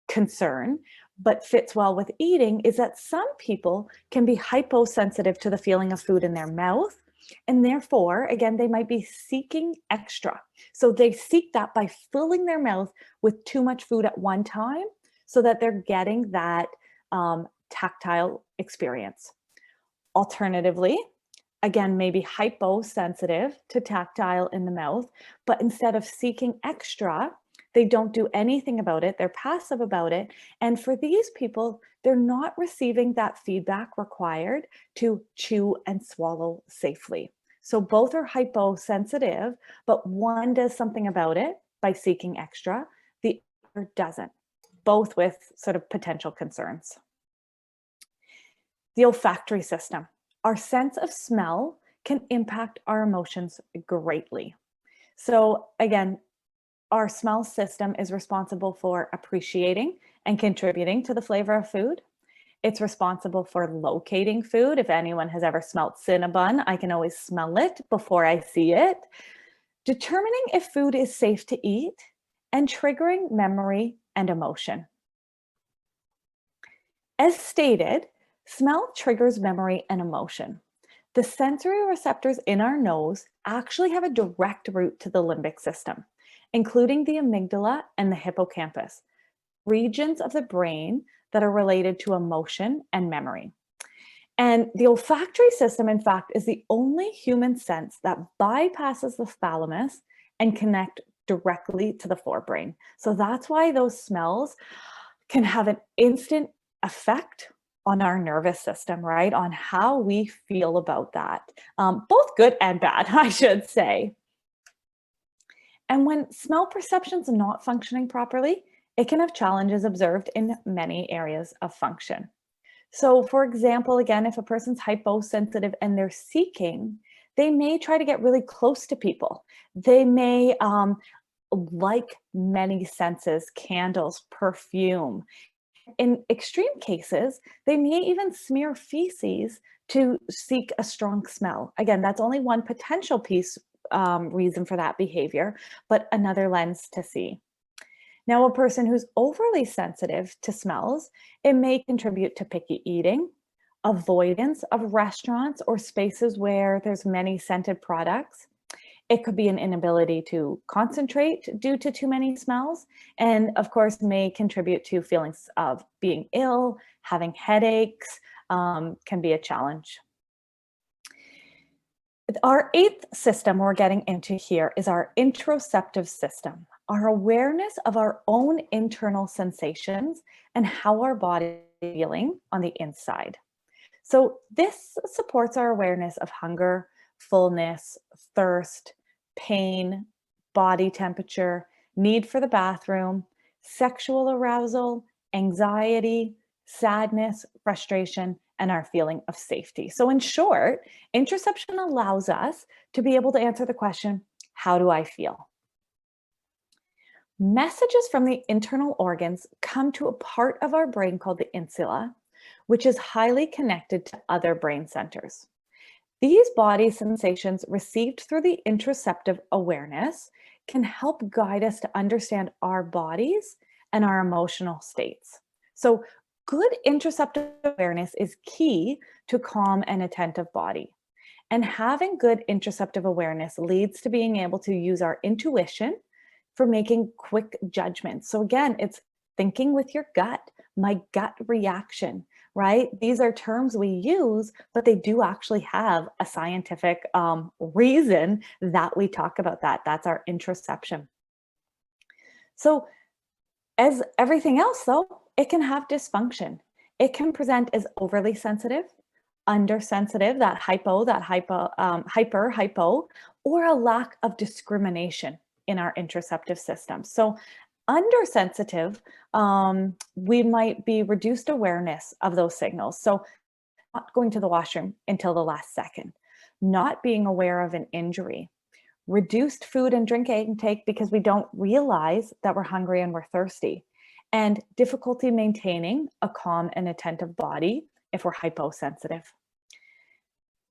concern, but fits well with eating, is that some people can be hyposensitive to the feeling of food in their mouth. And therefore, again, they might be seeking extra. So they seek that by filling their mouth with too much food at one time so that they're getting that tactile experience. Alternatively, again, maybe hyposensitive to tactile in the mouth, but instead of seeking extra, they don't do anything about it. They're passive about it. And for these people, they're not receiving that feedback required to chew and swallow safely. So both are hyposensitive, but one does something about it by seeking extra, the other doesn't, both with sort of potential concerns. The olfactory system. Our sense of smell can impact our emotions greatly. So again, our smell system is responsible for appreciating and contributing to the flavor of food. It's responsible for locating food. If anyone has ever smelled Cinnabon, I can always smell it before I see it. Determining if food is safe to eat and triggering memory and emotion. As stated, smell triggers memory and emotion. The sensory receptors in our nose actually have a direct route to the limbic system, including the amygdala and the hippocampus, regions of the brain that are related to emotion and memory. And the olfactory system, in fact, is the only human sense that bypasses the thalamus and connect directly to the forebrain. So that's why those smells can have an instant effect on our nervous system, right? On how we feel about that, both good and bad, I should say. And when smell perception's not functioning properly, it can have challenges observed in many areas of function. So for example, again, if a person's hyposensitive and they're seeking, they may try to get really close to people. They may like many senses, candles, perfume. In extreme cases, they may even smear feces to seek a strong smell. Again, that's only one potential reason for that behavior, but another lens to see. Now, a person who's overly sensitive to smells, it may contribute to picky eating, avoidance of restaurants or spaces where there's many scented products. It could be an inability to concentrate due to too many smells, and of course may contribute to feelings of being ill, having headaches, can be a challenge. Our eighth system we're getting into here is our interoceptive system, our awareness of our own internal sensations and how our body is feeling on the inside. So this supports our awareness of hunger, fullness, thirst, pain, body temperature, need for the bathroom, sexual arousal, anxiety, sadness, frustration, and our feeling of safety. So in short, interoception allows us to be able to answer the question, how do I feel? Messages from the internal organs come to a part of our brain called the insula, which is highly connected to other brain centers. These body sensations received through the interoceptive awareness can help guide us to understand our bodies and our emotional states. So good interoceptive awareness is key to calm and attentive body. And having good interoceptive awareness leads to being able to use our intuition for making quick judgments. So again, it's thinking with your gut, my gut reaction, right? These are terms we use, but they do actually have a scientific reason that we talk about that. That's our interoception. So as everything else though, it can have dysfunction. It can present as overly sensitive, undersensitive, hyper, or a lack of discrimination in our interoceptive system. So undersensitive, we might be reduced awareness of those signals. So not going to the washroom until the last second, not being aware of an injury, reduced food and drink intake because we don't realize that we're hungry and we're thirsty. and difficulty maintaining a calm and attentive body if we're hyposensitive.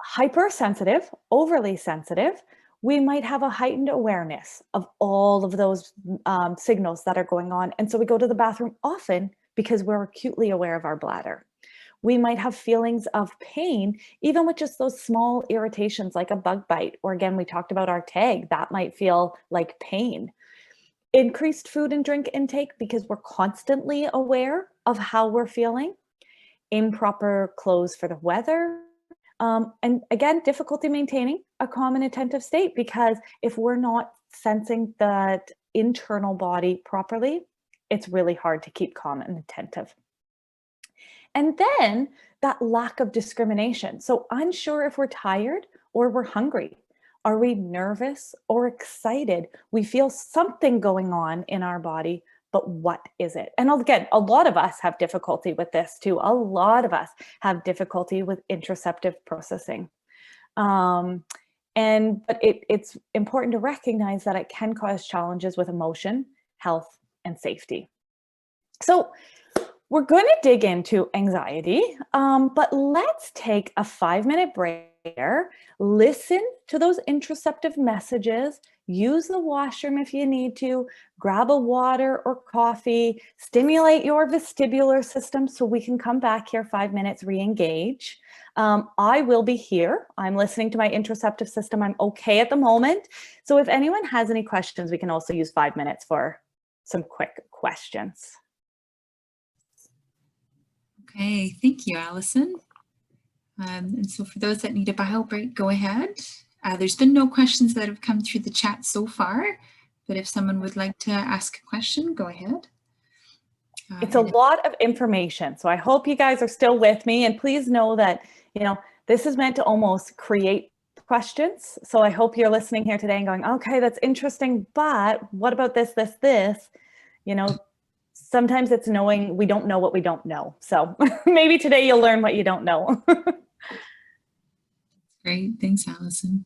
Hypersensitive, overly sensitive, we might have a heightened awareness of all of those signals that are going on. And so we go to the bathroom often because we're acutely aware of our bladder. We might have feelings of pain, even with just those small irritations like a bug bite, or again, we talked about our tag, that might feel like pain. Increased food and drink intake because we're constantly aware of how we're feeling. Improper clothes for the weather. And again, difficulty maintaining a calm and attentive state, because if we're not sensing that internal body properly, it's really hard to keep calm and attentive. And then that lack of discrimination. So unsure if we're tired or we're hungry. Are we nervous or excited? We feel something going on in our body, but what is it? And again, a lot of us have difficulty with this too. A lot of us have difficulty with interoceptive processing. It's important to recognize that it can cause challenges with emotion, health, and safety. So we're going to dig into anxiety, but let's take a 5-minute break here, listen to those interoceptive messages, use the washroom if you need to, grab a water or coffee, stimulate your vestibular system so we can come back here 5 minutes, re-engage. I will be here. I'm listening to my interoceptive system. I'm okay at the moment. So if anyone has any questions, we can also use 5 minutes for some quick questions. Okay, thank you, Alison. And so for those that need a bio break, go ahead. There's been no questions that have come through the chat so far, but if someone would like to ask a question, go ahead. It's a lot of information, so I hope you guys are still with me, and please know that, this is meant to almost create questions. So I hope you're listening here today and going, okay, that's interesting, but what about this, sometimes it's knowing we don't know what we don't know. So maybe today you'll learn what you don't know. Great. Thanks, Alison.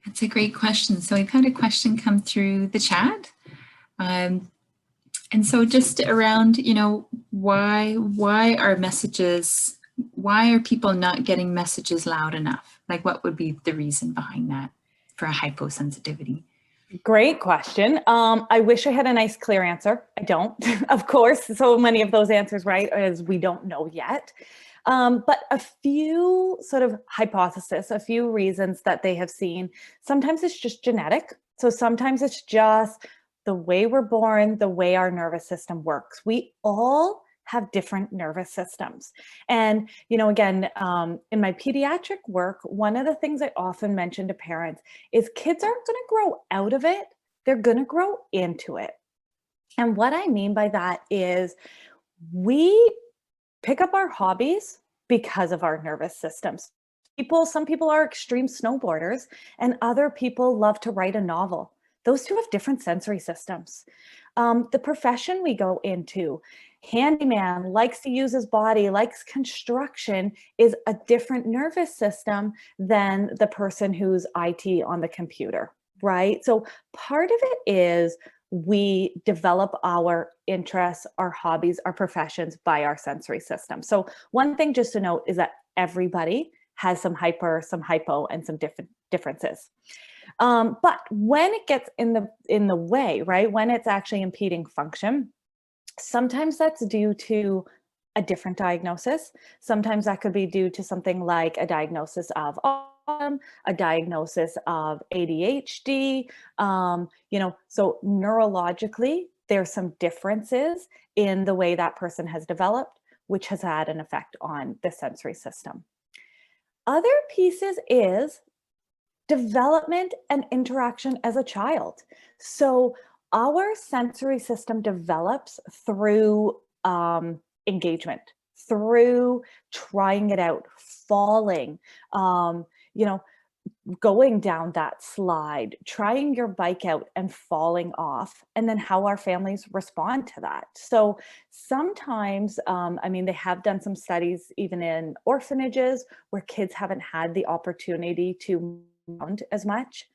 That's a great question. So we've had a question come through the chat. And so just around, why are people not getting messages loud enough? Like, what would be the reason behind that for a hyposensitivity? Great question. I wish I had a nice, clear answer. I don't, of course. So many of those answers, right, is we don't know yet. But a few sort of hypotheses, a few reasons that they have seen. Sometimes it's just genetic. So sometimes it's just the way we're born, the way our nervous system works. We all have different nervous systems. And, again, in my pediatric work, one of the things I often mention to parents is kids aren't going to grow out of it. They're going to grow into it. And what I mean by that is we pick up our hobbies because of our nervous systems. Some people are extreme snowboarders, and other people love to write a novel. Those two have different sensory systems. The profession we go into, handyman likes to use his body, likes construction, is a different nervous system than the person who's IT on the computer, right? So part of it is we develop our interests, our hobbies, our professions by our sensory system. So one thing just to note is that everybody has some hyper, some hypo, and some differences. But when it gets in the way, right, when it's actually impeding function, sometimes that's due to a different diagnosis. Sometimes that could be due to something like a diagnosis of autism, a diagnosis of ADHD. So neurologically, there's some differences in the way that person has developed, which has had an effect on the sensory system. Other pieces is development and interaction as a child. So our sensory system develops through engagement, through trying it out, falling, going down that slide, trying your bike out and falling off, and then how our families respond to that. So sometimes, I mean, they have done some studies even in orphanages where kids haven't had the opportunity to move around as much.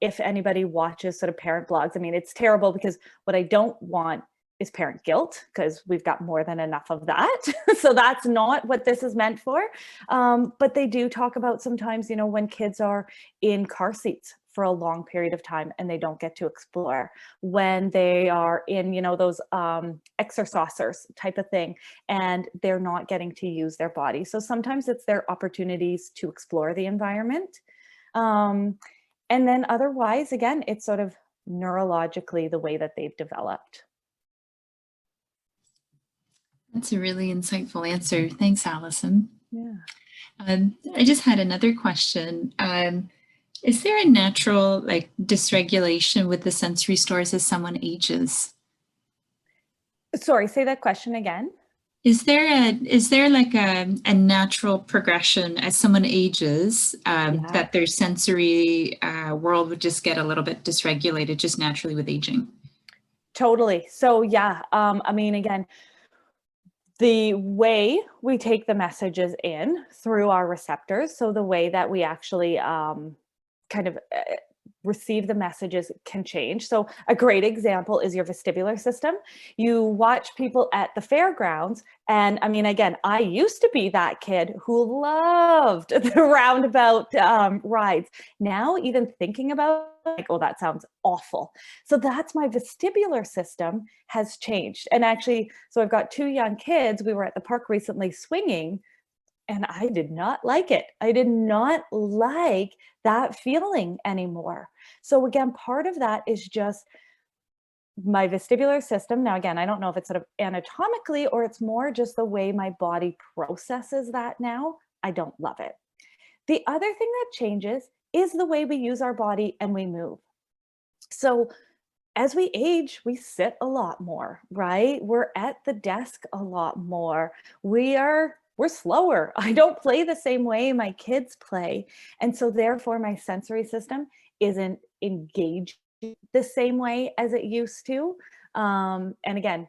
If anybody watches sort of parent blogs, I mean, it's terrible because what I don't want is parent guilt, because we've got more than enough of that. So that's not what this is meant for. But they do talk about sometimes, you know, when kids are in car seats for a long period of time and they don't get to explore, when they are in, you know, those exercisers type of thing, and they're not getting to use their body. So sometimes it's their opportunities to explore the environment. And then otherwise, again, it's sort of neurologically the way that they've developed. That's a really insightful answer. Thanks, Alison. Yeah. I just had another question. Is there a natural like dysregulation with the sensory stores as someone ages? Sorry, say that question again. Is there like a natural progression as someone ages that their sensory world would just get a little bit dysregulated just naturally with aging? Totally. So yeah, I mean, again, the way we take the messages in through our receptors, so the way that we actually kind of receive the messages can change. So a great example is your vestibular system. You watch people at the fairgrounds, and I mean, again, I used to be that kid who loved the roundabout rides. Now, even thinking about it, like, oh, that sounds awful. So that's my vestibular system has changed. And actually, so I've got two young kids. We were at the park recently swinging, and I did not like it. I did not like that feeling anymore. So again, part of that is just my vestibular system. Now, again, I don't know if it's sort of anatomically or it's more just the way my body processes that now. I don't love it. The other thing that changes is the way we use our body and we move. So as we age, we sit a lot more, right? We're at the desk a lot more. We're slower. I don't play the same way my kids play. And so therefore my sensory system isn't engaged the same way as it used to. And again,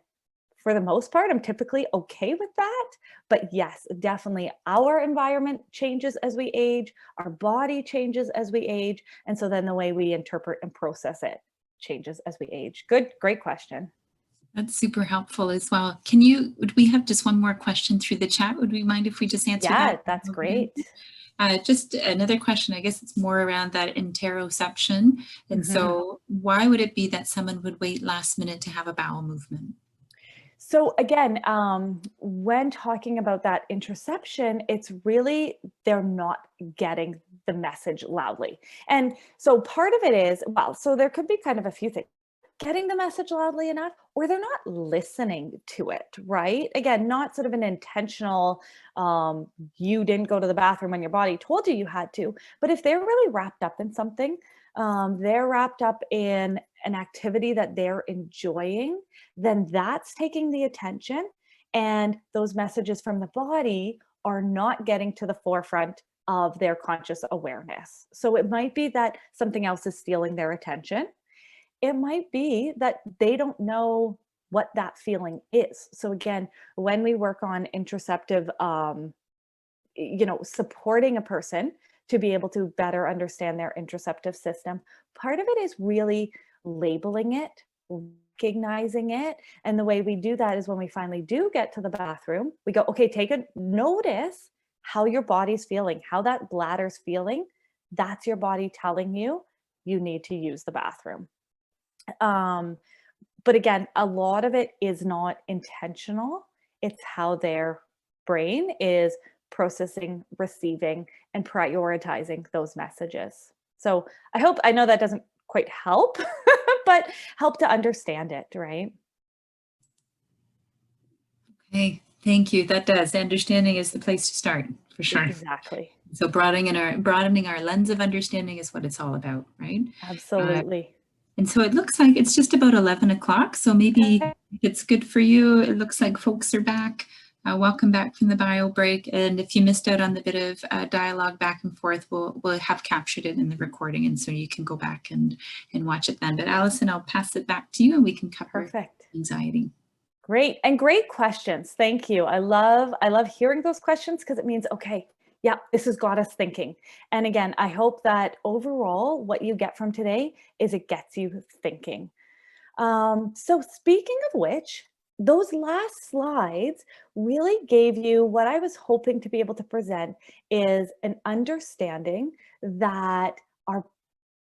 for the most part, I'm typically okay with that. But yes, definitely our environment changes as we age, our body changes as we age. And so then the way we interpret and process it changes as we age. Great question. That's super helpful as well. Would we have just one more question through the chat? Would we mind if we just answer that? Yeah, that's great. Just another question, I guess it's more around that interoception. And so why would it be that someone would wait last minute to have a bowel movement? So again, when talking about that interoception, it's really they're not getting the message loudly. And so part of it is, well, so there could be kind of a few things. Getting the message loudly enough, or they're not listening to it, right? Again, not sort of an intentional, you didn't go to the bathroom when your body told you you had to, but if they're really wrapped up in something, they're wrapped up in an activity that they're enjoying, then that's taking the attention, and those messages from the body are not getting to the forefront of their conscious awareness. So it might be that something else is stealing their attention. It might be that they don't know what that feeling is. So again, when we work on interoceptive, supporting a person to be able to better understand their interoceptive system, part of it is really labeling it, recognizing it. And the way we do that is when we finally do get to the bathroom, we go, okay, take a notice how your body's feeling, how that bladder's feeling. That's your body telling you you need to use the bathroom. But again, a lot of it is not intentional. It's how their brain is processing, receiving, and prioritizing those messages. So I know that doesn't quite help, but help to understand it, right? Okay, thank you. That does. Understanding is the place to start, for sure. Exactly. So broadening our lens of understanding is what it's all about, right? Absolutely. And so it looks like it's just about 11 o'clock. So maybe if it's good for you, it looks like folks are back. Welcome back from the bio break. And if you missed out on the bit of dialogue back and forth, we'll have captured it in the recording, and so you can go back and watch it then. But Alison, I'll pass it back to you and we can cover Perfect. anxiety. Great. And great questions. Thank you. I love hearing those questions because it means, okay, yeah, this has got us thinking. And again, I hope that overall what you get from today is it gets you thinking. So speaking of which, those last slides really gave you what I was hoping to be able to present is an understanding that our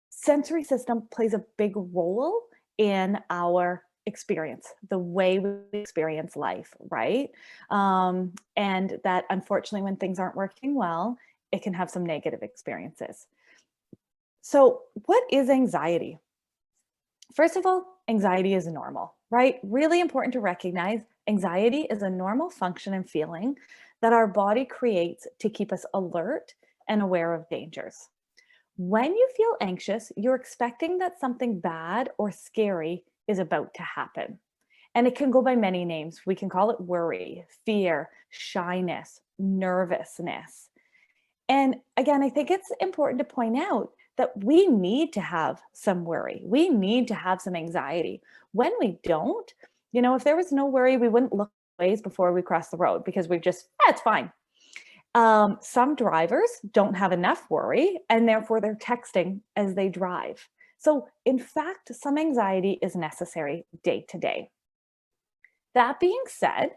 sensory system plays a big role in our experience, the way we experience life, right? And that unfortunately, when things aren't working well, it can have some negative experiences. So, what is anxiety? First of all, anxiety is normal, right? Really important to recognize anxiety is a normal function and feeling that our body creates to keep us alert and aware of dangers. When you feel anxious, you're expecting that something bad or scary is about to happen. And it can go by many names. We can call it worry, fear, shyness, nervousness. And again, I think it's important to point out that we need to have some worry. We need to have some anxiety. When we don't, if there was no worry, we wouldn't look ways before we cross the road because we just, it's fine. Some drivers don't have enough worry and therefore they're texting as they drive. So in fact, some anxiety is necessary day to day. That being said,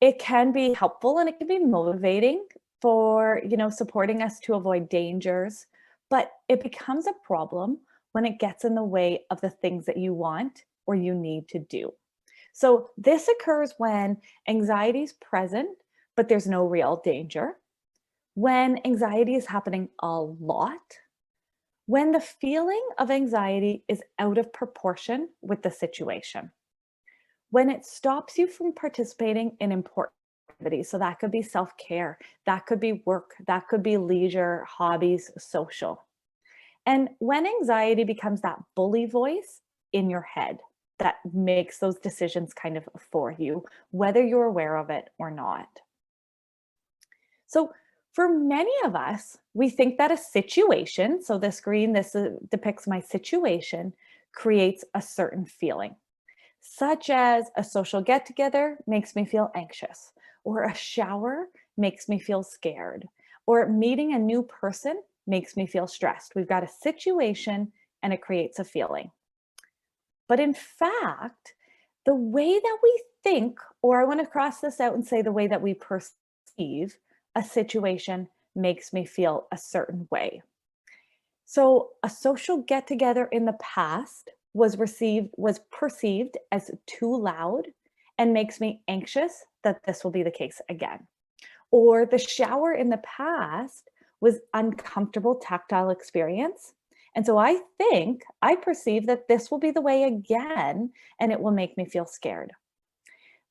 it can be helpful and it can be motivating for, supporting us to avoid dangers, but it becomes a problem when it gets in the way of the things that you want or you need to do. So this occurs when anxiety is present, but there's no real danger. When anxiety is happening a lot, when the feeling of anxiety is out of proportion with the situation, when it stops you from participating in important activities. So that could be self-care, that could be work, that could be leisure, hobbies, social. And when anxiety becomes that bully voice in your head that makes those decisions kind of for you, whether you're aware of it or not. So for many of us, we think that a situation, so this green, this depicts my situation, creates a certain feeling, such as a social get together makes me feel anxious, or a shower makes me feel scared, or meeting a new person makes me feel stressed. We've got a situation and it creates a feeling. But in fact, the way that we think, or I want to cross this out and say the way that we perceive a situation makes me feel a certain way. So a social get together in the past was perceived as too loud and makes me anxious that this will be the case again. Or the shower in the past was uncomfortable tactile experience. And so I perceive that this will be the way again, and it will make me feel scared.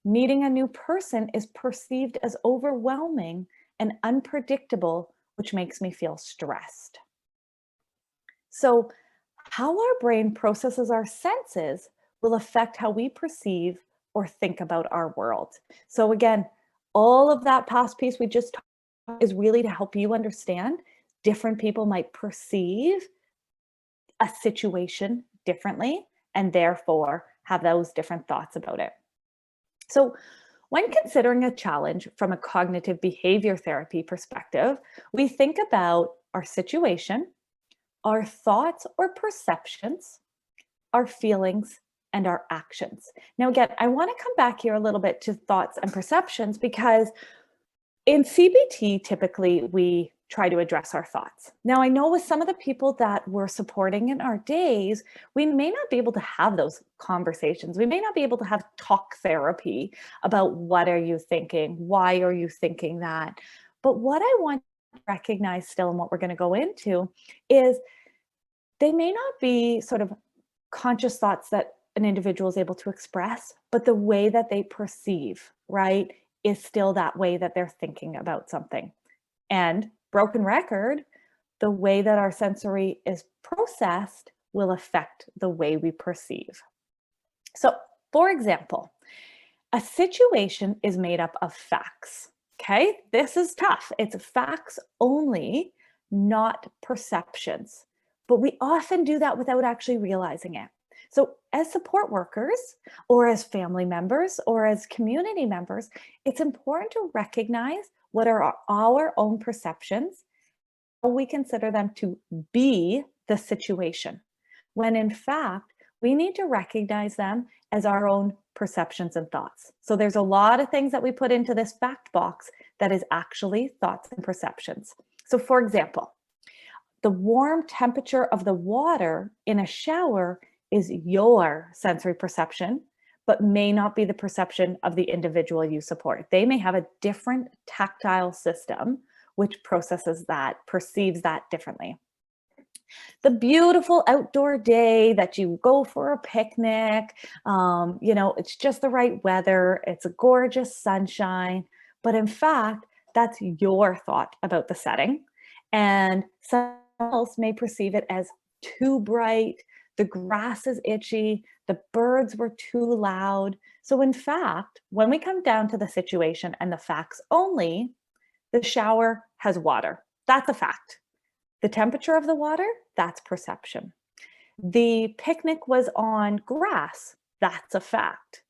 Meeting a new person is perceived as overwhelming and unpredictable, which makes me feel stressed. So, how our brain processes our senses will affect how we perceive or think about our world. So, again, all of that past piece we just talked about is really to help you understand different people might perceive a situation differently and therefore have those different thoughts about it. So, when considering a challenge from a cognitive behavior therapy perspective, we think about our situation, our thoughts or perceptions, our feelings, and our actions. Now, again, I want to come back here a little bit to thoughts and perceptions because in CBT, typically we try to address our thoughts. Now, I know with some of the people that we're supporting in our days, we may not be able to have those conversations. We may not be able to have talk therapy about what are you thinking? Why are you thinking that? But what I want to recognize still and what we're going to go into is they may not be sort of conscious thoughts that an individual is able to express, but the way that they perceive, right, is still that way that they're thinking about something. And broken record, the way that our sensory is processed will affect the way we perceive. So, for example, A situation is made up of facts. Okay, this is tough. It's facts only, not perceptions. But we often do that without actually realizing it. So, as support workers, or as family members, or as community members, it's important to recognize what are our own perceptions, how we consider them to be the situation, when in fact, we need to recognize them as our own perceptions and thoughts. So there's a lot of things that we put into this fact box that is actually thoughts and perceptions. So for example, the warm temperature of the water in a shower is your sensory perception, but may not be the perception of the individual you support. They may have a different tactile system which processes that, perceives that differently. The beautiful outdoor day that you go for a picnic, it's just the right weather, it's a gorgeous sunshine, but in fact, that's your thought about the setting. And someone else may perceive it as too bright, the grass is itchy, the birds were too loud. So in fact, when we come down to the situation and the facts only, the shower has water. That's a fact. The temperature of the water, that's perception. The picnic was on grass, that's a fact.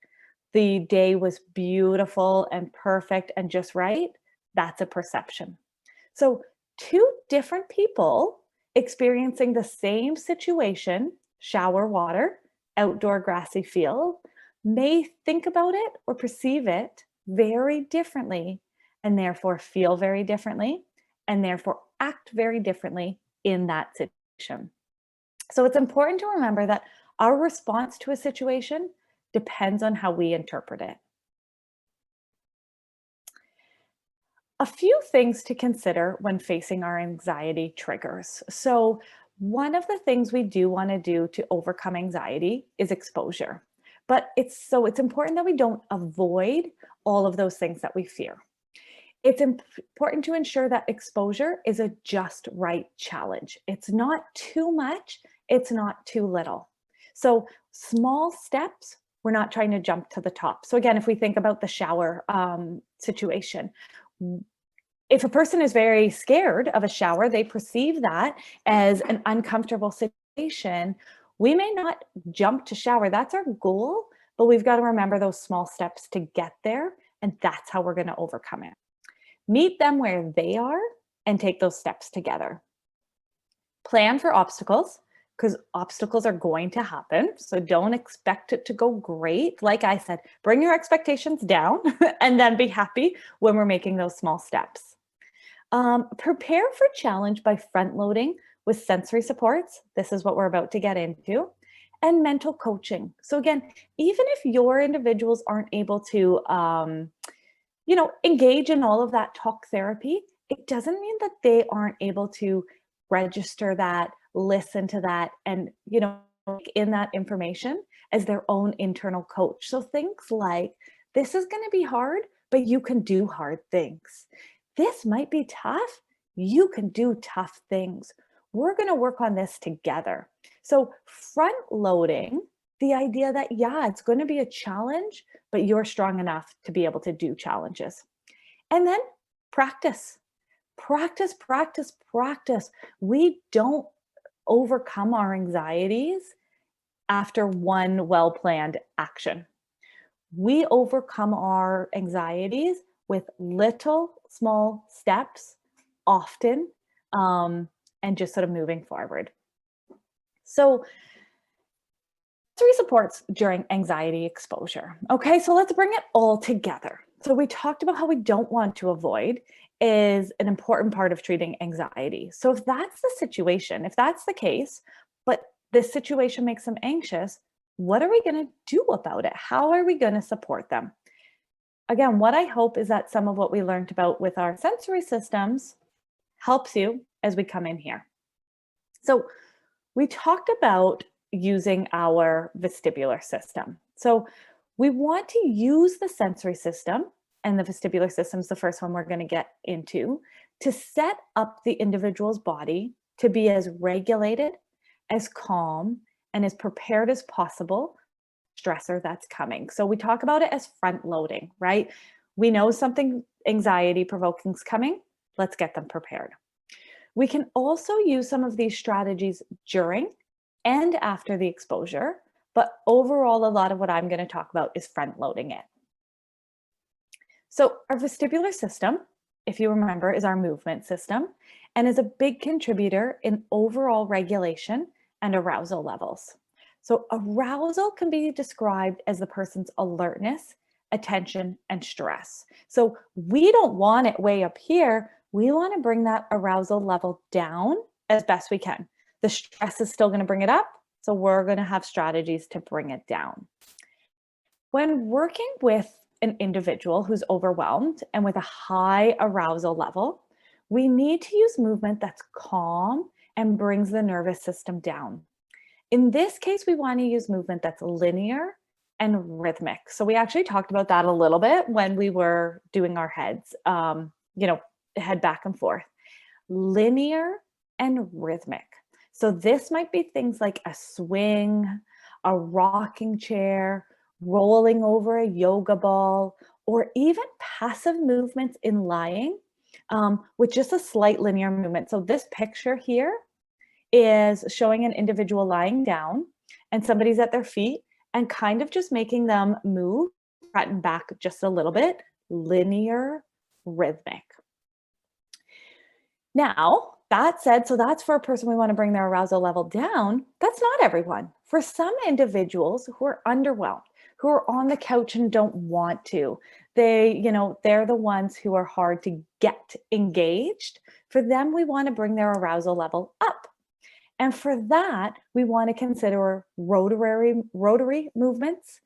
The day was beautiful and perfect and just right, that's a perception. So, two different people experiencing the same situation, shower water, outdoor grassy field, may think about it or perceive it very differently and therefore feel very differently and therefore act very differently in that situation. So it's important to remember that our response to a situation depends on how we interpret it. A few things to consider when facing our anxiety triggers. So, one of the things we do want to do to overcome anxiety is exposure. But it's important that we don't avoid all of those things that we fear. It's important to ensure that exposure is a just right challenge. It's not too much, it's not too little. So, small steps, we're not trying to jump to the top. So, again, if we think about the shower situation, if a person is very scared of a shower, they perceive that as an uncomfortable situation. We may not jump to shower. That's our goal, but we've got to remember those small steps to get there. And that's how we're going to overcome it. Meet them where they are and take those steps together. Plan for obstacles because obstacles are going to happen. So don't expect it to go great. Like I said, bring your expectations down and then be happy when we're making those small steps. Prepare for challenge by front loading with sensory supports. This is what we're about to get into. And mental coaching. So again, even if your individuals aren't able to engage in all of that talk therapy, it doesn't mean that they aren't able to register that, listen to that, and, in that information as their own internal coach. So things like, this is going to be hard, but you can do hard things. This might be tough. You can do tough things. We're going to work on this together. So front loading the idea that, yeah, it's going to be a challenge, but you're strong enough to be able to do challenges. And then practice. Practice, practice, practice. We don't overcome our anxieties after one well-planned action. We overcome our anxieties with little small steps, often, and just sort of moving forward. So, sensory supports during anxiety exposure. Okay, so let's bring it all together. So we talked about how we don't want to avoid is an important part of treating anxiety. So if that's the situation, if that's the case, but this situation makes them anxious, what are we going to do about it? How are we going to support them? Again, what I hope is that some of what we learned about with our sensory systems helps you as we come in here. So we talked about using our vestibular system. So we want to use the sensory system, and the vestibular system is the first one we're going to get into, to set up the individual's body to be as regulated, as calm, and as prepared as possible stressor that's coming. So we talk about it as front loading, right? We know something anxiety provoking is coming. Let's get them prepared. We can also use some of these strategies during and after the exposure, but overall, a lot of what I'm going to talk about is front loading it. So our vestibular system, if you remember, is our movement system and is a big contributor in overall regulation and arousal levels. So arousal can be described as the person's alertness, attention, and stress. So we don't want it way up here. We want to bring that arousal level down as best we can. The stress is still going to bring it up, so we're going to have strategies to bring it down. When working with an individual who's overwhelmed and with a high arousal level, we need to use movement that's calm and brings the nervous system down. In this case, we want to use movement that's linear and rhythmic. So we actually talked about that a little bit when we were doing our heads, head back and forth. Linear and rhythmic. So this might be things like a swing, a rocking chair, rolling over a yoga ball, or even passive movements in lying with just a slight linear movement. So this picture here is showing an individual lying down and somebody's at their feet and kind of just making them move front and back just a little bit, linear, rhythmic. Now, that said, so that's for a person we want to bring their arousal level down. That's not everyone. For some individuals who are underwhelmed, who are on the couch and don't want to, they're the ones who are hard to get engaged. For them, we want to bring their arousal level up. And for that, we want to consider rotary movements,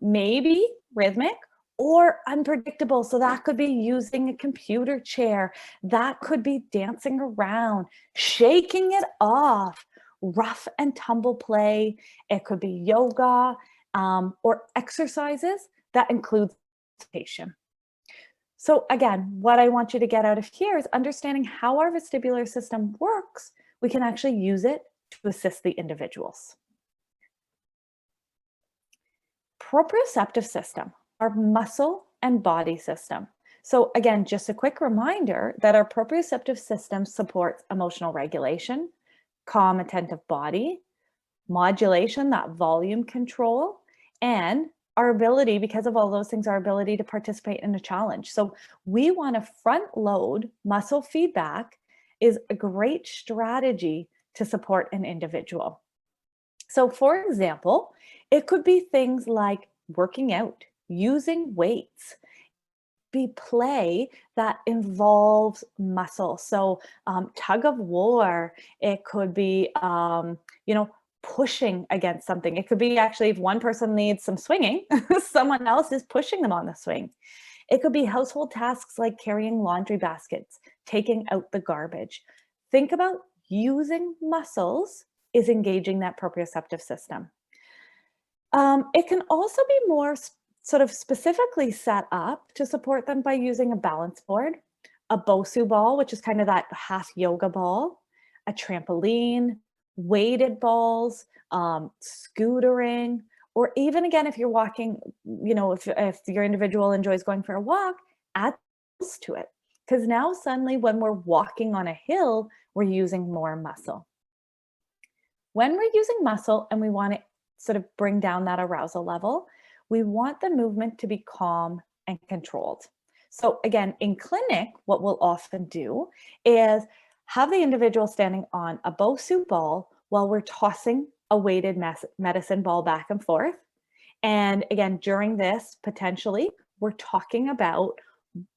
maybe rhythmic or unpredictable. So that could be using a computer chair. That could be dancing around, shaking it off, rough and tumble play. It could be yoga or exercises that include participation. So again, what I want you to get out of here is understanding how our vestibular system works. We can actually use it to assist the individuals. Proprioceptive system, our muscle and body system. So again, just a quick reminder that our proprioceptive system supports emotional regulation, calm, attentive body, modulation, that volume control, and our ability, because of all those things, our ability to participate in a challenge. So we want to front load muscle feedback is a great strategy to support an individual. So for example, it could be things like working out, using weights, be play that involves muscle. So tug of war, it could be, pushing against something. It could be actually if one person needs some swinging, someone else is pushing them on the swing. It could be household tasks like carrying laundry baskets, taking out the garbage. Think about using muscles is engaging that proprioceptive system. It can also be more sort of specifically set up to support them by using a balance board, a Bosu ball, which is kind of that half yoga ball, a trampoline, weighted balls, scootering, or even again, if you're walking, if your individual enjoys going for a walk, add to it. Because now suddenly when we're walking on a hill, we're using more muscle. When we're using muscle and we want to sort of bring down that arousal level, we want the movement to be calm and controlled. So again, in clinic, what we'll often do is have the individual standing on a Bosu ball while we're tossing a weighted medicine ball back and forth. And again, during this, potentially, we're talking about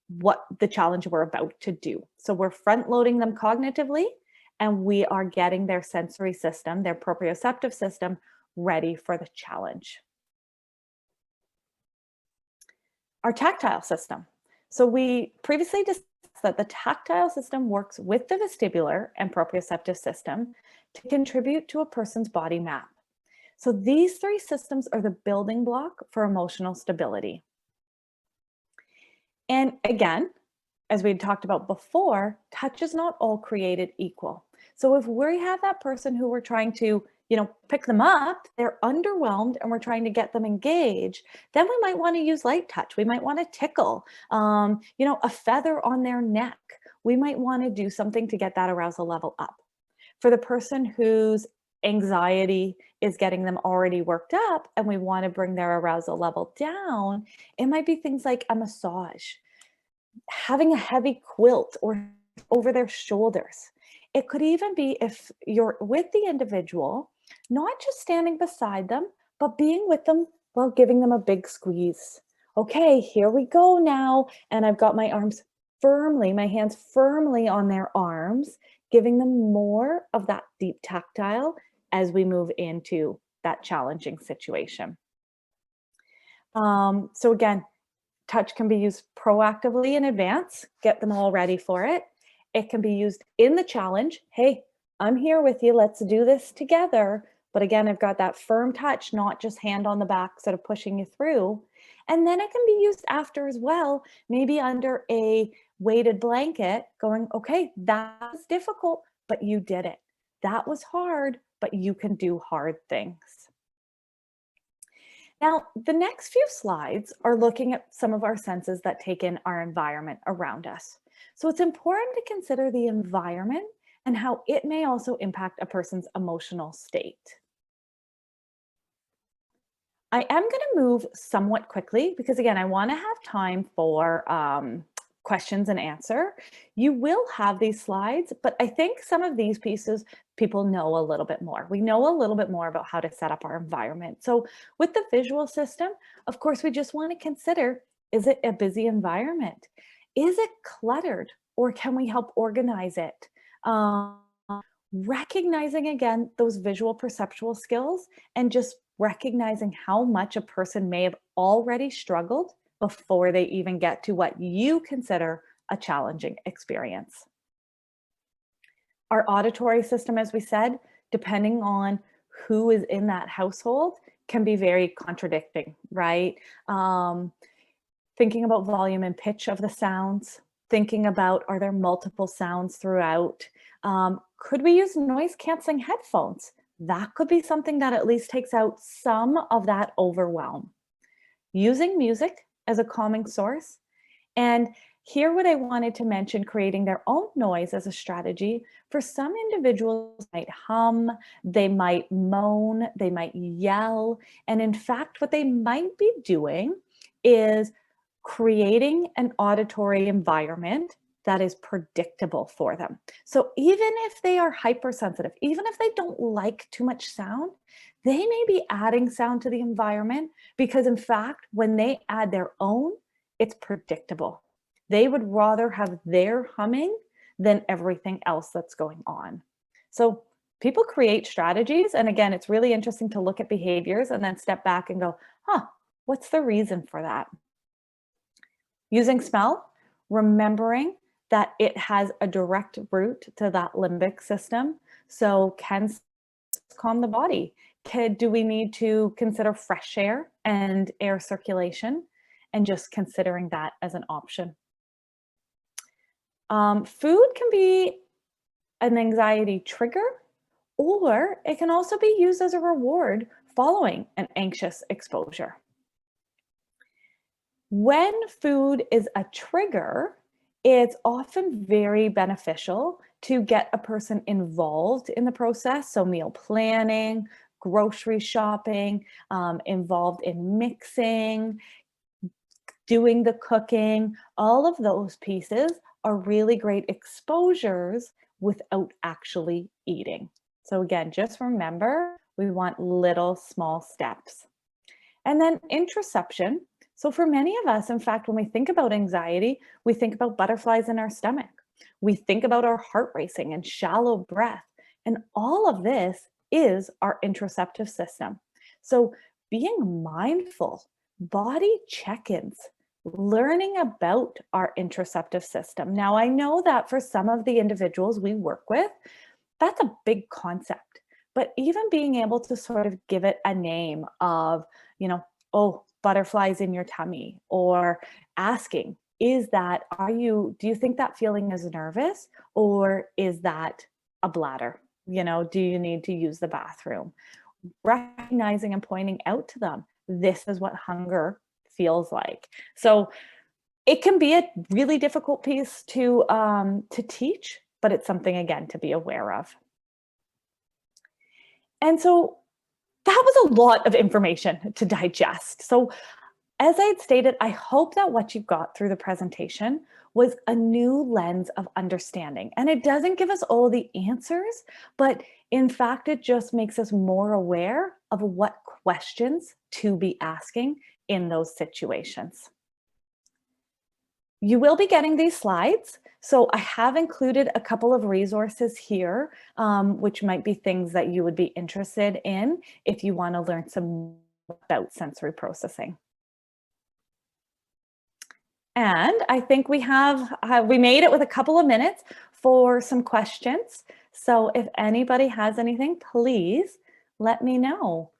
what the challenge we're about to do. So we're front loading them cognitively, and we are getting their sensory system, their proprioceptive system, ready for the challenge. Our tactile system. So we previously discussed that the tactile system works with the vestibular and proprioceptive system to contribute to a person's body map. So these three systems are the building block for emotional stability. And again, as we talked about before, touch is not all created equal. So if we have that person who we're trying to pick them up, they're underwhelmed and we're trying to get them engaged, then we might want to use light touch. We might want to tickle, a feather on their neck. We might want to do something to get that arousal level up. For the person whose anxiety is getting them already worked up and we want to bring their arousal level down, it might be things like a massage, having a heavy quilt or over their shoulders. It could even be if you're with the individual, not just standing beside them, but being with them while giving them a big squeeze. Okay, here we go now. And I've got my arms firmly, my hands firmly on their arms, giving them more of that deep tactile as we move into that challenging situation. So again, touch can be used proactively in advance, get them all ready for it. It can be used in the challenge. Hey, I'm here with you. Let's do this together. But again, I've got that firm touch, not just hand on the back, sort of pushing you through. And then it can be used after as well, maybe under a weighted blanket, going, okay, that was difficult, but you did it. That was hard, but you can do hard things. Now, the next few slides are looking at some of our senses that take in our environment around us. So it's important to consider the environment and how it may also impact a person's emotional state. I am going to move somewhat quickly because, again, I want to have time for questions and answer. You will have these slides, but I think some of these pieces people know a little bit more. We know a little bit more about how to set up our environment. So with the visual system, of course, we just want to consider, is it a busy environment? Is it cluttered, or can we help organize it? Recognizing, again, those visual perceptual skills and just recognizing how much a person may have already struggled before they even get to what you consider a challenging experience. Our auditory system, as we said, depending on who is in that household, can be very contradicting, right? Thinking about volume and pitch of the sounds, thinking about, are there multiple sounds throughout? Could we use noise canceling headphones? That could be something that at least takes out some of that overwhelm. Using music as a calming source. And here what I wanted to mention, creating their own noise as a strategy. For some individuals might hum, they might moan, they might yell. And in fact, what they might be doing is creating an auditory environment that is predictable for them. So even if they are hypersensitive, even if they don't like too much sound, they may be adding sound to the environment because, in fact, when they add their own, it's predictable. They would rather have their humming than everything else that's going on. So people create strategies. And again, it's really interesting to look at behaviors and then step back and go, what's the reason for that? Using smell, remembering that it has a direct route to that limbic system. So can calm the body? Do we need to consider fresh air and air circulation, and just considering that as an option? Food can be an anxiety trigger, or it can also be used as a reward following an anxious exposure. When food is a trigger, it's often very beneficial to get a person involved in the process. So meal planning, grocery shopping, involved in mixing, doing the cooking, all of those pieces are really great exposures without actually eating. So again, just remember, we want little small steps. And then interoception. So for many of us, in fact, when we think about anxiety, we think about butterflies in our stomach. We think about our heart racing and shallow breath. And all of this is our interoceptive system. So being mindful, body check-ins, learning about our interoceptive system. Now, I know that for some of the individuals we work with, that's a big concept. But even being able to sort of give it a name of, butterflies in your tummy, or asking, do you think that feeling is nervous, or is that a bladder, Do you need to use the bathroom? Recognizing and pointing out to them, this is what hunger feels like. So it can be a really difficult piece to teach, but it's something, again, to be aware of. And so that was a lot of information to digest. So as I had stated, I hope that what you got through the presentation was a new lens of understanding. And it doesn't give us all the answers, but in fact, it just makes us more aware of what questions to be asking in those situations. You will be getting these slides. So I have included a couple of resources here, which might be things that you would be interested in if you want to learn some about sensory processing. And I think we made it with a couple of minutes for some questions. So if anybody has anything, please let me know.